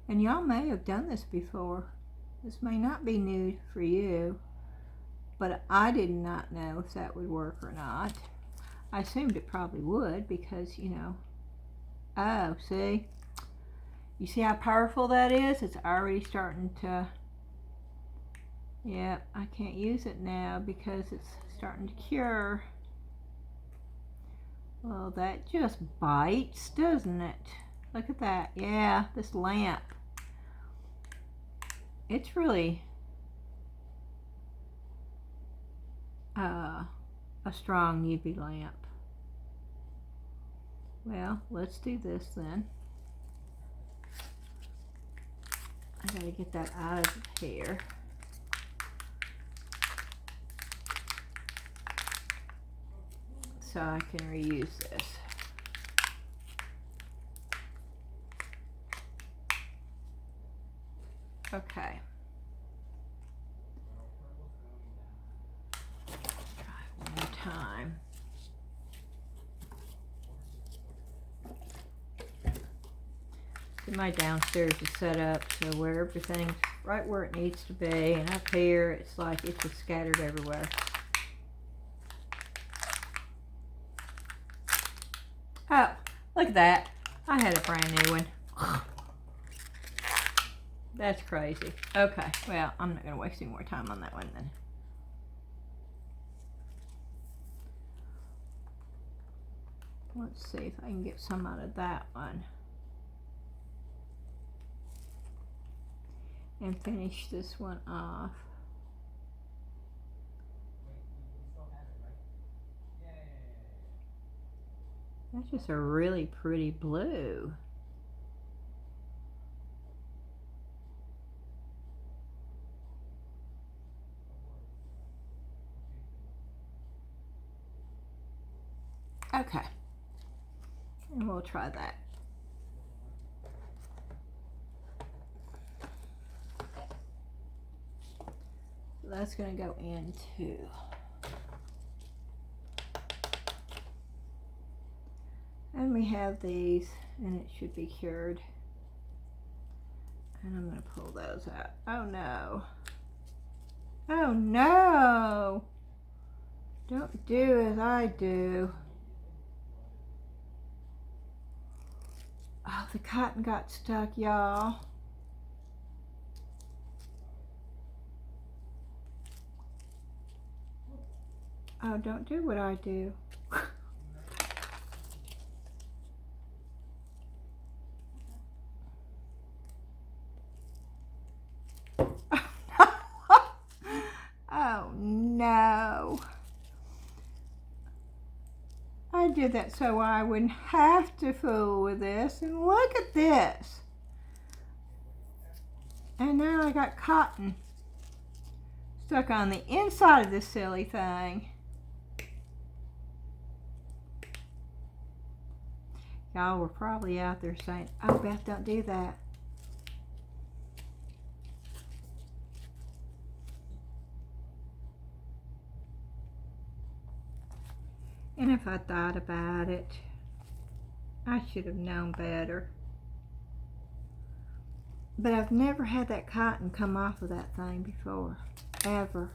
Speaker 1: And y'all may have done this before. This may not be new for you, but I did not know if that would work or not. I assumed it probably would because, you know, oh, see? You see how powerful that is? It's already starting to, yeah, I can't use it now because it's starting to cure. Well, that just bites, doesn't it? Look at that. Yeah, this lamp. It's really a strong UV lamp. Well, let's do this then. I gotta get that out of the hair. So I can reuse this. Okay. Try it one more time. My downstairs is set up so where everything's right where it needs to be, and up here it's like it's just scattered everywhere. Oh, look at that. I had a brand new one. That's crazy. Okay, well, I'm not going to waste any more time on that one then. Let's see if I can get some out of that one. And finish this one off. That's just a really pretty blue. Okay, and we'll try that. That's going to go into and we have these, and it should be cured. And I'm going to pull those out. Oh no. Oh no. Don't do as I do. Oh, the cotton got stuck, y'all. Oh, don't do what I do. Oh no. I did that so I wouldn't have to fool with this. And look at this. And now I got cotton stuck on the inside of this silly thing. Y'all were probably out there saying, oh, Beth, don't do that. And if I thought about it, I should have known better. But I've never had that cotton come off of that thing before, ever.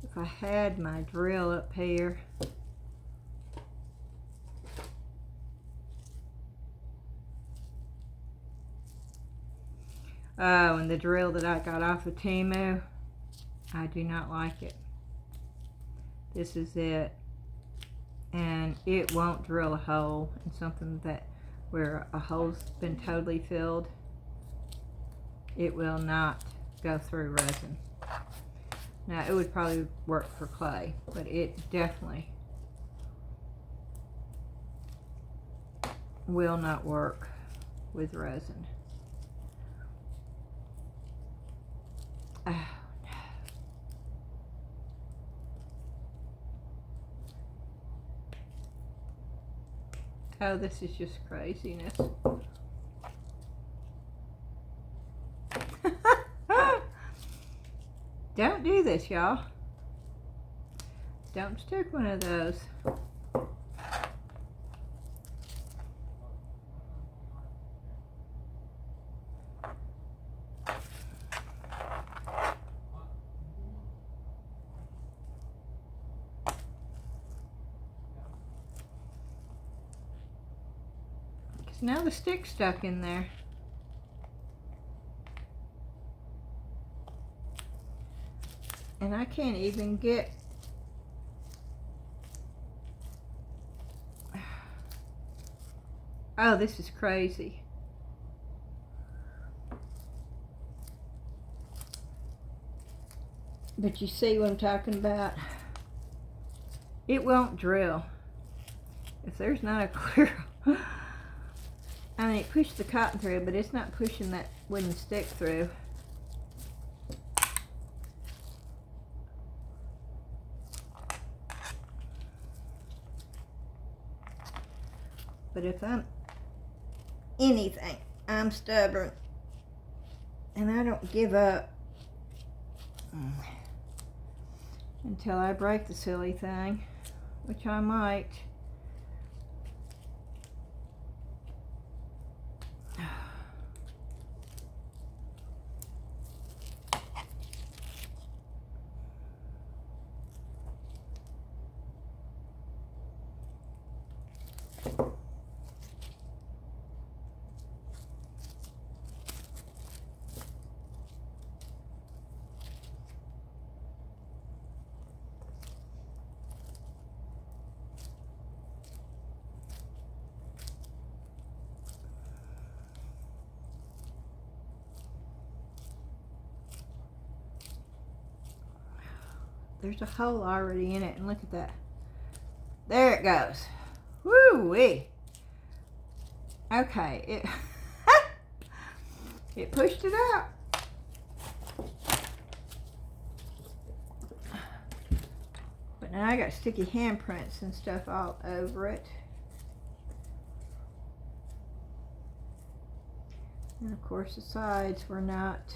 Speaker 1: If I had my drill up here, oh, and the drill that I got off of Temu, I do not like it. This is it. And it won't drill a hole in something that where a hole's been totally filled. It will not go through resin. Now, it would probably work for clay, but it definitely will not work with resin. Oh, no. Oh, this is just craziness. Don't do this, y'all. Don't stick one of those. Because now the stick's stuck in there. And I can't even get oh, this is crazy. But you see what I'm talking about? It won't drill. If there's not a clear I mean, it pushed the cotton through, but it's not pushing that wooden stick through. But if I'm anything, I'm stubborn. And I don't give up until I break the silly thing, which I might. There's a hole already in it, and look at that. There it goes. Woo-wee. Okay, it it pushed it out. But now I got sticky handprints and stuff all over it. And of course the sides were not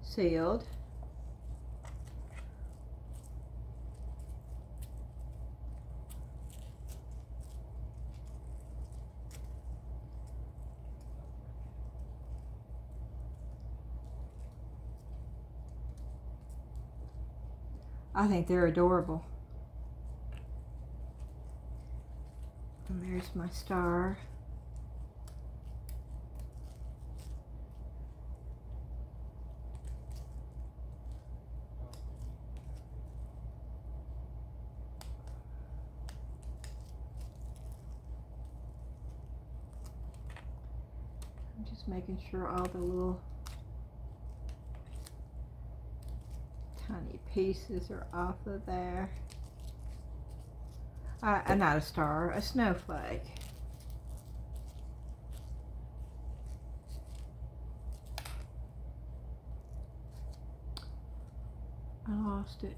Speaker 1: sealed. I think they're adorable. And there's my star. I'm just making sure all the little tiny pieces are off of there. Not a star, a snowflake. I lost it.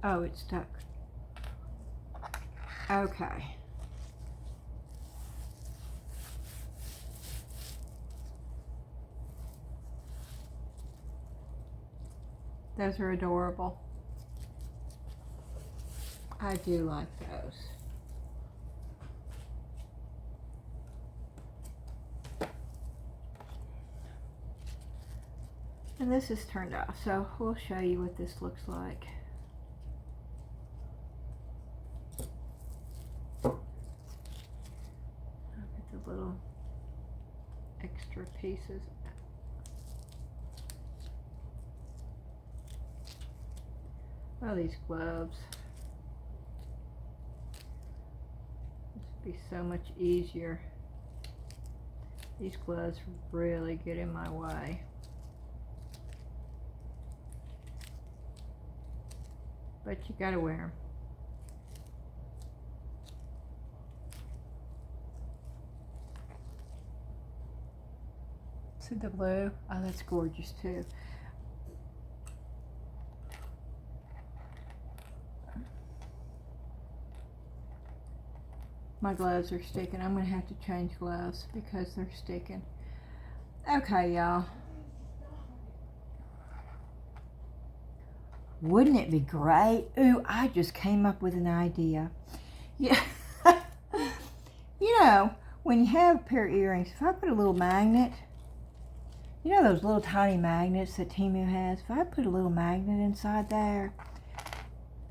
Speaker 1: Oh, it's stuck. Okay. Those are adorable. I do like those. And this is turned off, so we'll show you what this looks like. Look at the little extra pieces. Oh, these gloves. This would be so much easier. These gloves really get in my way. But you gotta wear them. See the blue? Oh, that's gorgeous too. My gloves are sticking. I'm gonna have to change gloves because they're sticking. Okay, y'all. Wouldn't it be great? Ooh, I just came up with an idea. Yeah. You know, when you have a pair of earrings, if I put a little magnet, you know those little tiny magnets that Temu has? If I put a little magnet inside there,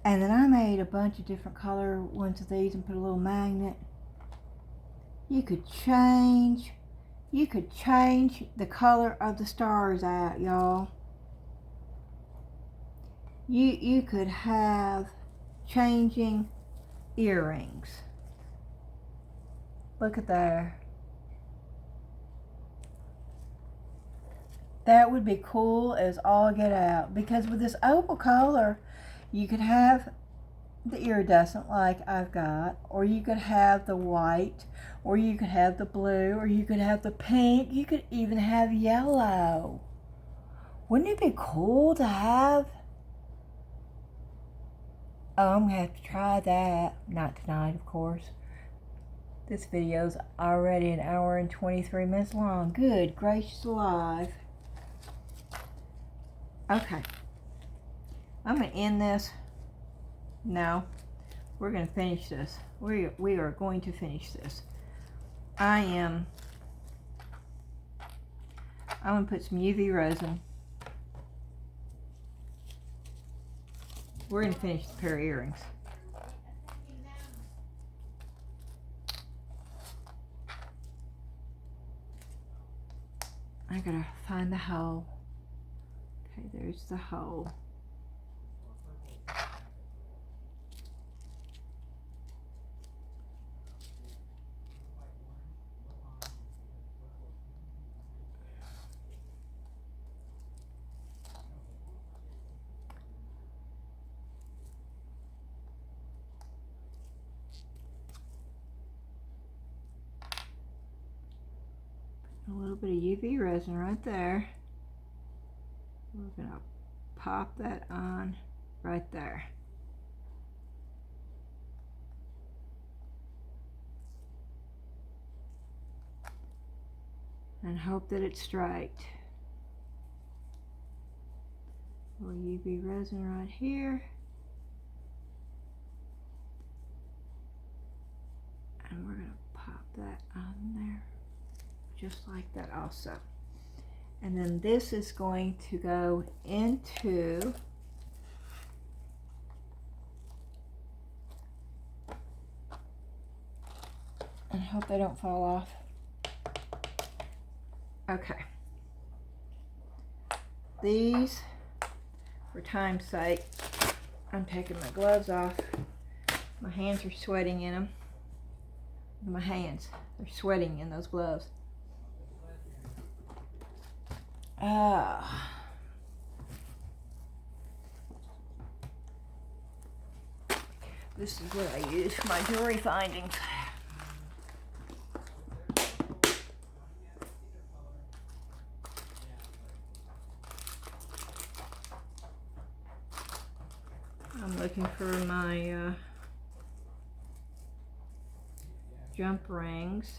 Speaker 1: and then I made a bunch of different color ones of these and put a little magnet, you could change the color of the stars out, y'all. You could have changing earrings. Look at there. That would be cool as all get out, because with this opal color, you could have the iridescent like I've got, or you could have the white, or you could have the blue, or you could have the pink, you could even have yellow. Wouldn't it be cool to have? Oh, I'm gonna have to try that. Not tonight, of course. This video's already an hour and 23 minutes long. Good gracious alive. Okay. I'm gonna end this. No, we're gonna finish this. We are going to finish this. I'm gonna put some UV resin. We're gonna finish the pair of earrings. I gotta find the hole. Okay, there's the hole. A little bit of UV resin right there. We're gonna pop that on right there. And hope that it's straight. A little UV resin right here. And we're gonna pop that on there. Just like that also. And then this is going to go into and hope they don't fall off. Okay. These, for time's sake, I'm taking my gloves off. My hands are sweating in them. My hands, they're sweating in those gloves. This is what I use for my jewelry findings. I'm looking for my jump rings.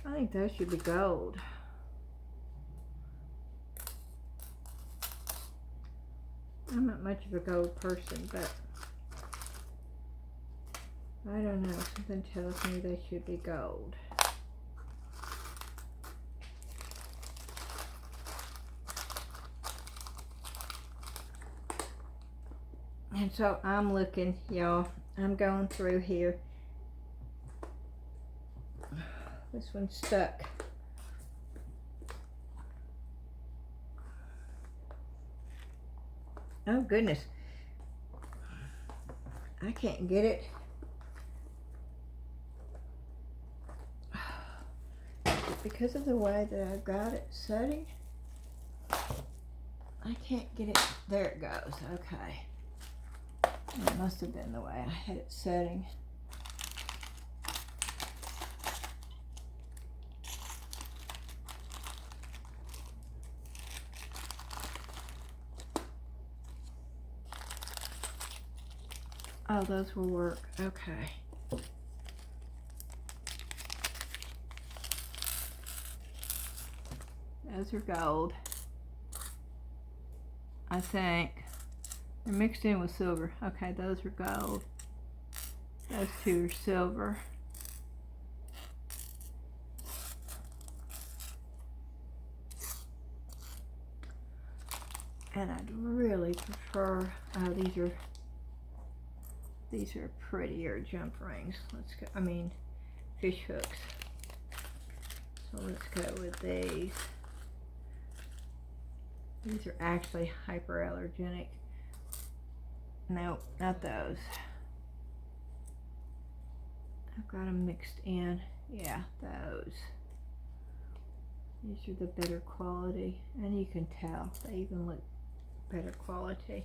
Speaker 1: I think those should be gold. I'm not much of a gold person, but I don't know. Something tells me they should be gold. And so I'm looking, y'all. I'm going through here. This one's stuck. Oh goodness. I can't get it. Because of the way that I've got it setting, I can't get it. There it goes. Okay. It must have been the way I had it setting. Oh, those will work. Okay. Those are gold. I think. They're mixed in with silver. Okay, those are gold. Those two are silver. And I'd really prefer, these are prettier jump rings. Let's go, I mean, fish hooks. So let's go with these. These are actually hyperallergenic. No, not those. I've got them mixed in. Yeah, those. These are the better quality, and you can tell they even look better quality.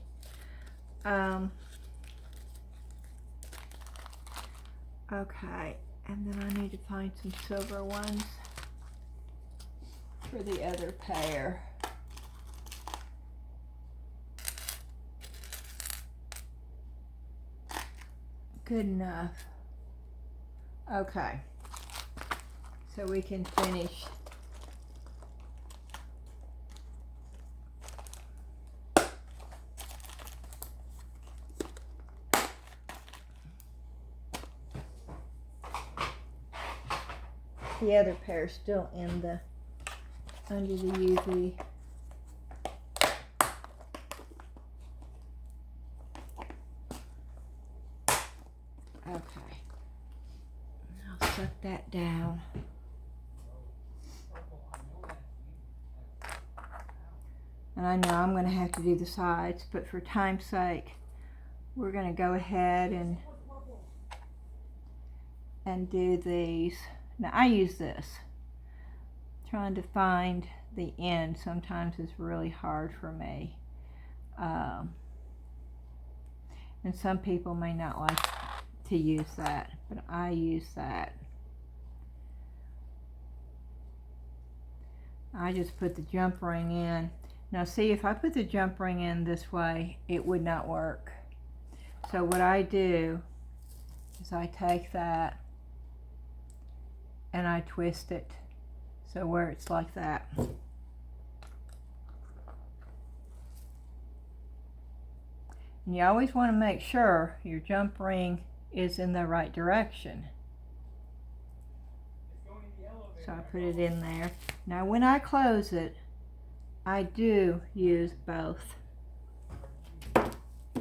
Speaker 1: Okay, and then I need to find some silver ones for the other pair. Good enough. Okay, so we can finish the other pair still in the under the UV. Okay, I'll suck that down. And I know I'm going to have to do the sides, but for time's sake, we're going to go ahead and do these. Now I use this. Trying to find the end sometimes is really hard for me. And some people may not like to use that, but I use that. I just put the jump ring in. Now see, if I put the jump ring in this way, it would not work. So what I do is I take that and I twist it so where it's like that. And you always want to make sure your jump ring is in the right direction. So I put it in there. Now when I close it, I do use both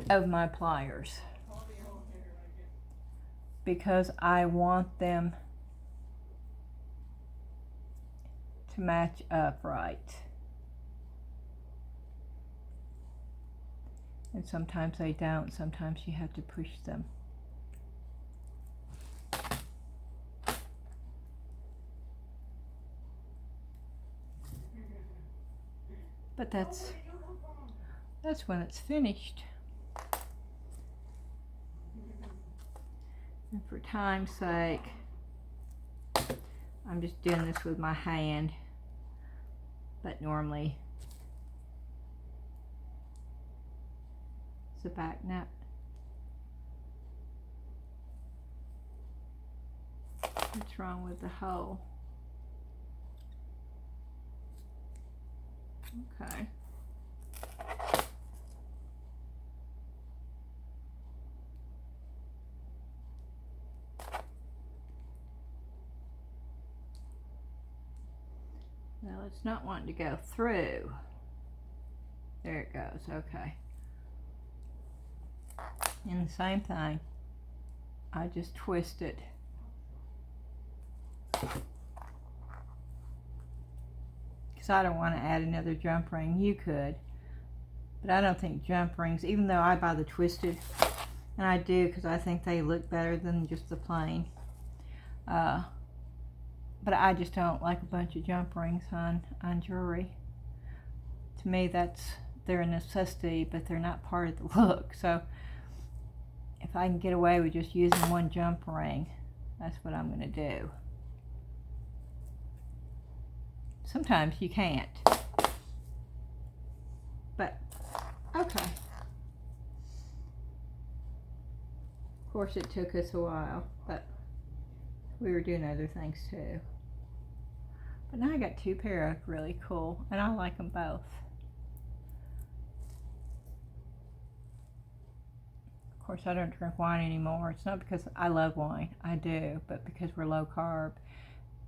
Speaker 1: of my pliers because I want them to match up right. And sometimes they don't. Sometimes you have to push them. But that's when it's finished. And for time's sake, I'm just doing this with my hand, but normally it's a back nut. What's wrong with the hole? Okay. Well, it's not wanting to go through. There it goes, okay. And the same thing, I just twist it. Because I don't want to add another jump ring. You could, but I don't think jump rings, even though I buy the twisted, and I do because I think they look better than just the plain. But I just don't like a bunch of jump rings on jewelry. To me, they're a necessity, but they're not part of the look. So if I can get away with just using one jump ring, that's what I'm going to do. Sometimes you can't. But, okay. Of course, it took us a while, but we were doing other things too. But now I got two pair of really cool, and I like them both. Of course, I don't drink wine anymore. It's not because I love wine. I do, but because we're low carb,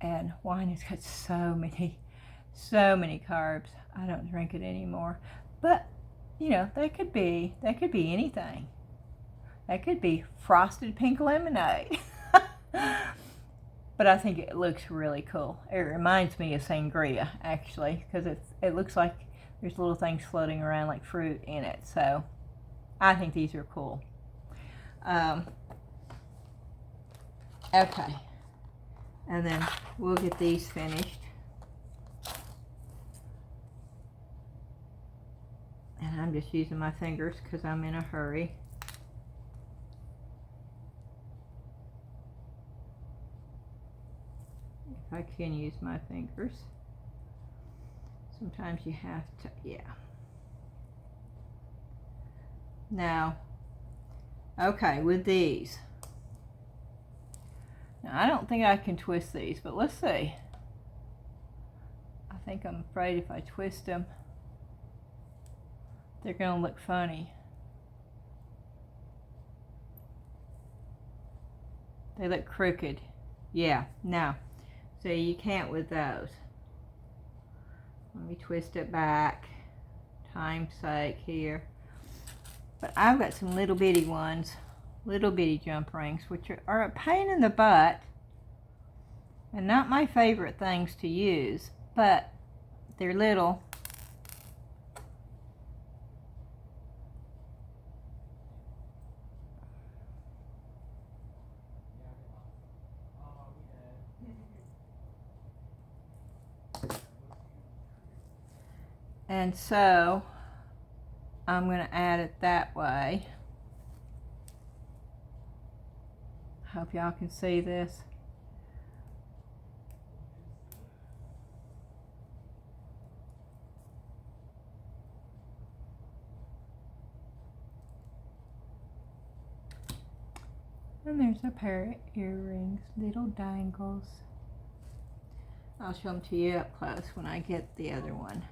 Speaker 1: and wine has got so many carbs. I don't drink it anymore. But you know, that could be anything. That could be frosted pink lemonade. But I think it looks really cool. It reminds me of sangria, actually, because it looks like there's little things floating around like fruit in it. So I think these are cool. Okay, and then we'll get these finished. And I'm just using my fingers because I'm in a hurry. If I can use my fingers. Sometimes you have to, yeah. Now, okay, with these. Now, I don't think I can twist these, but let's see. I think I'm afraid if I twist them, they're going to look funny. They look crooked. Yeah, now, see, you can't with those. Let me twist it back. Time's sake here. But I've got some little bitty ones, little bitty jump rings, which are a pain in the butt and not my favorite things to use, but they're little. And so I'm going to add it that way. Hope y'all can see this. And there's a pair of earrings, little dangles. I'll show them to you up close when I get the other one.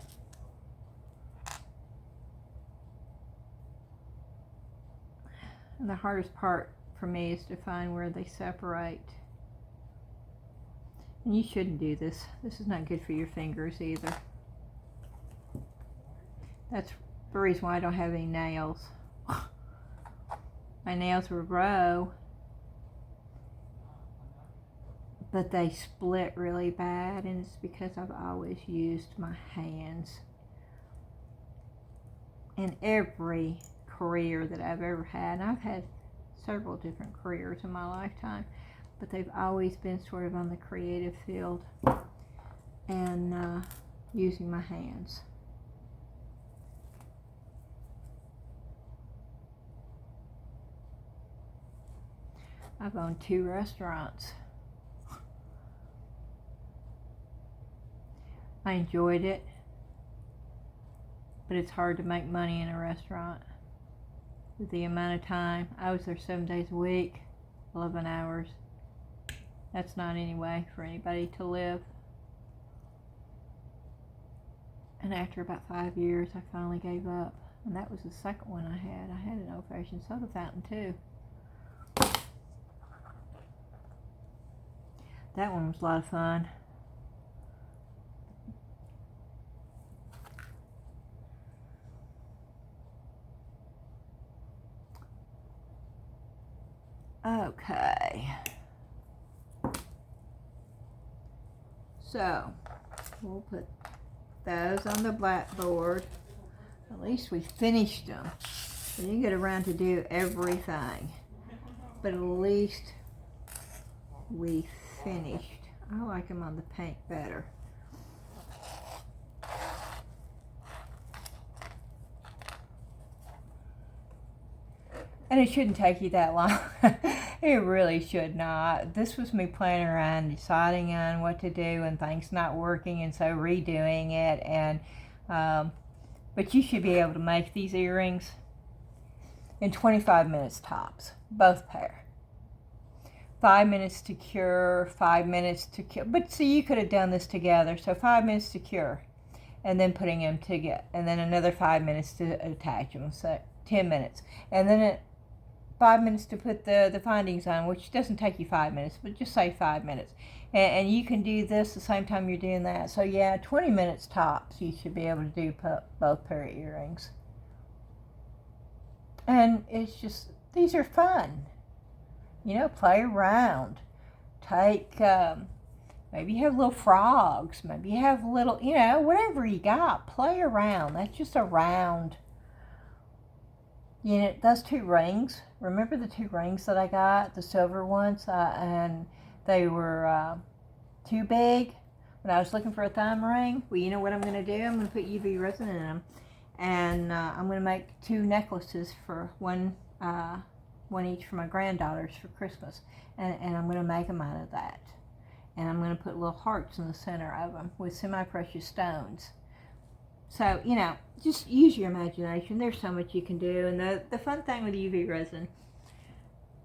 Speaker 1: And the hardest part for me is to find where they separate. And you shouldn't do this. This is not good for your fingers either. That's the reason why I don't have any nails. My nails will grow, but they split really bad, and it's because I've always used my hands. In every career that I've ever had, and I've had several different careers in my lifetime, but they've always been sort of on the creative field and using my hands. I've owned 2 restaurants. I enjoyed it, but it's hard to make money in a restaurant with the amount of time. I was there 7 days a week, 11 hours. That's not any way for anybody to live. And after about 5 years, I finally gave up. And that was the second one I had. I had an old-fashioned soda fountain too. That one was a lot of fun. Okay. So, we'll put those on the blackboard. At least we finished them. We didn't get around to do everything, but at least we finished. I like them on the pink better. And it shouldn't take you that long. It really should not. This was me playing around, deciding on what to do and things not working, and so redoing it. And but you should be able to make these earrings in 25 minutes tops, both pair. 5 minutes to cure, 5 minutes to cure. But see, you could have done this together. So 5 minutes to cure, and then putting them together, and then another 5 minutes to attach them. So 10 minutes, and then 5 minutes to put the findings on, which doesn't take you 5 minutes, but just say 5 minutes. And you can do this the same time you're doing that. So yeah, 20 minutes tops, you should be able to do both pair of earrings. And it's just, these are fun. You know, play around. Take, maybe you have little frogs. Maybe you have little, you know, whatever you got. Play around. That's just a round. You know, those 2 rings. Remember the 2 rings that I got? The silver ones? And they were too big. When I was looking for a thumb ring, well, you know what I'm going to do? I'm going to put UV resin in them. And I'm going to make 2 necklaces for one each for my granddaughters for Christmas. And I'm going to make them out of that. And I'm going to put little hearts in the center of them with semi-precious stones. So, you know, just use your imagination. There's so much you can do. And the fun thing with UV resin,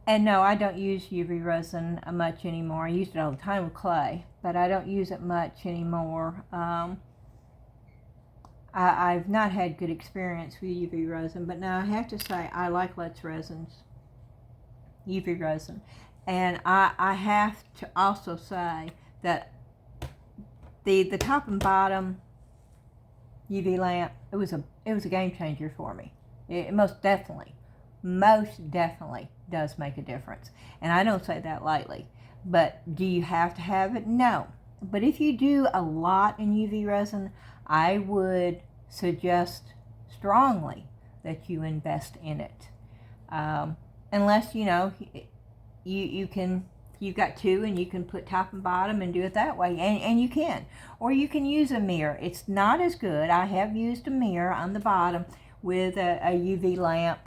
Speaker 1: and no, I don't use UV resin much anymore. I used it all the time with clay, but I don't use it much anymore. I've not had good experience with UV resin, but now I have to say I like Let's Resin's UV resin. And I have to also say that the top and bottom UV lamp, it was a game changer for me. It most definitely does make a difference. And I don't say that lightly. But do you have to have it? No. But if you do a lot in UV resin, I would suggest strongly that you invest in it. Unless, you know, you've got 2 and you can put top and bottom and do it that way, and you can. Or you can use a mirror. It's not as good. I have used a mirror on the bottom with a UV lamp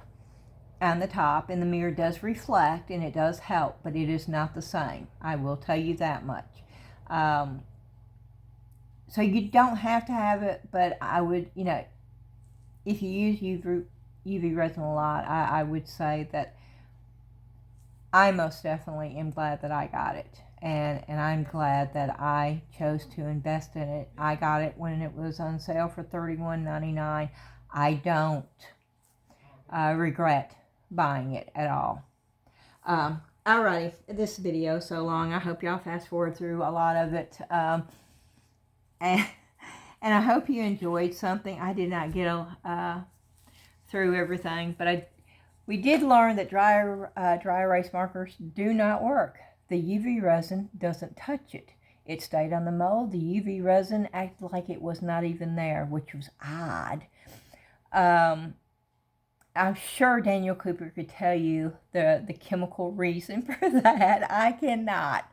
Speaker 1: on the top, and the mirror does reflect and it does help, but it is not the same. I will tell you that much. So you don't have to have it, but I would, you know, if you use UV resin a lot, I would say that I most definitely am glad that I got it. And I'm glad that I chose to invest in it. I got it when it was on sale for $31.99. I don't regret buying it at all. Alrighty, this video is so long. I hope y'all fast forward through a lot of it. And I hope you enjoyed something. I did not get through everything, but we did learn that dry erase markers do not work. The UV resin doesn't touch it. It stayed on the mold. The UV resin acted like it was not even there, which was odd. I'm sure Daniel Cooper could tell you the chemical reason for that. I cannot.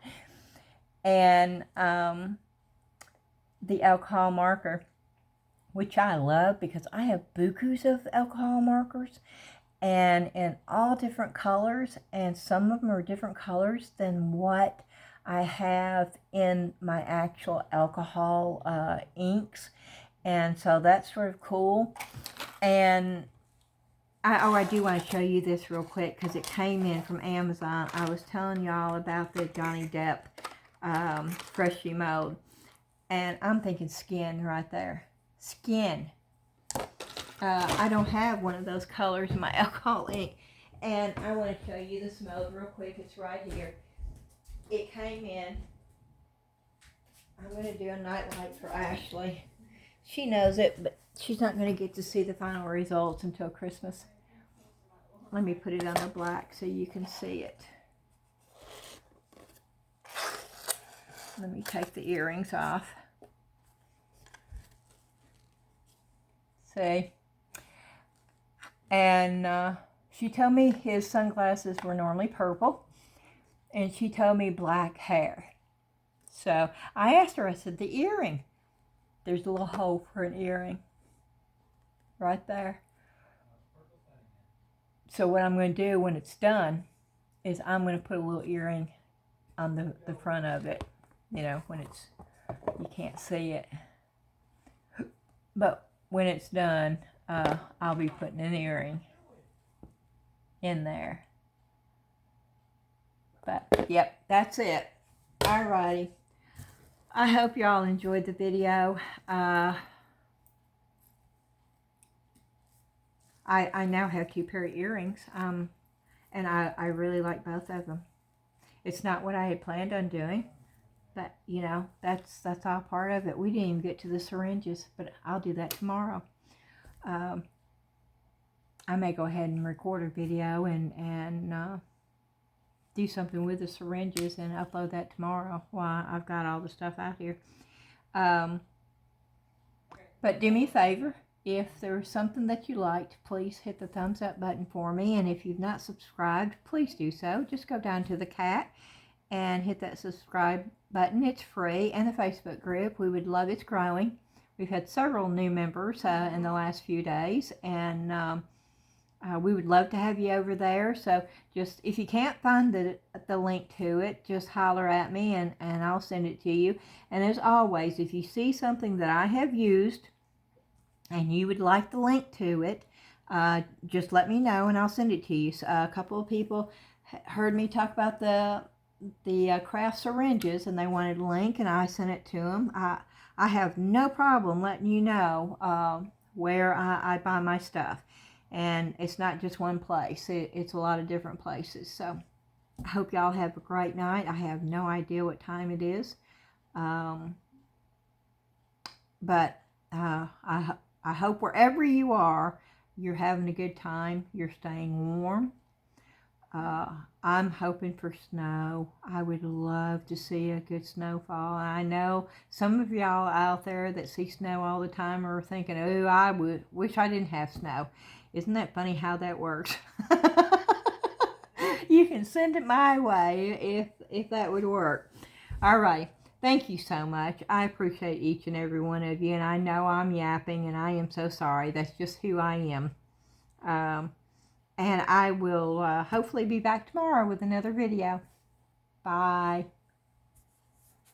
Speaker 1: And the alcohol marker, which I love because I have bukus of alcohol markers, and in all different colors, and some of them are different colors than what I have in my actual alcohol inks, and so that's sort of cool. And I do want to show you this real quick because it came in from Amazon. I was telling y'all about the Johnny Depp freshly mowed, and I'm thinking skin right there. Skin. I don't have one of those colors in my alcohol ink, and I want to show you this mode real quick. It's right here. It came in. I'm going to do a nightlight for Ashley. She knows it, but she's not going to get to see the final results until Christmas. Let me put it on the black so you can see it. Let me take the earrings off. See? And she told me his sunglasses were normally purple, and she told me black hair. So I asked her, I said, the earring. There's a little hole for an earring right there. So what I'm going to do when it's done is I'm going to put a little earring on the front of it. You know, when it's, you can't see it. But when it's done, I'll be putting an earring in there. But, yep, that's it. Alrighty. I hope y'all enjoyed the video. I now have 2 pair of earrings, and I really like both of them. It's not what I had planned on doing, but, you know, that's all part of it. We didn't even get to the syringes, but I'll do that tomorrow. I may go ahead and record a video and do something with the syringes and upload that tomorrow while I've got all the stuff out here. But do me a favor. If there's something that you liked, please hit the thumbs up button for me. And if you've not subscribed, please do so. Just go down to the cat and hit that subscribe button. It's free. And the Facebook group. We would love it's growing. We've had several new members in the last few days. And we would love to have you over there. So just, if you can't find the link to it, just holler at me and I'll send it to you. And as always, if you see something that I have used and you would like the link to it, just let me know and I'll send it to you. So, a couple of people heard me talk about the craft syringes and they wanted a link, and I sent it to them. I have no problem letting you know where I buy my stuff. And it's not just one place. It's a lot of different places. So I hope y'all have a great night. I have no idea what time it is. But I hope wherever you are, you're having a good time. You're staying warm. I'm hoping for snow. I would love to see a good snowfall. I know some of y'all out there that see snow all the time are thinking, oh, I wish I didn't have snow. Isn't that funny how that works? You can send it my way if that would work. All right. Thank you so much. I appreciate each and every one of you. And I know I'm yapping and I am so sorry. That's just who I am. And I will hopefully be back tomorrow with another video. Bye.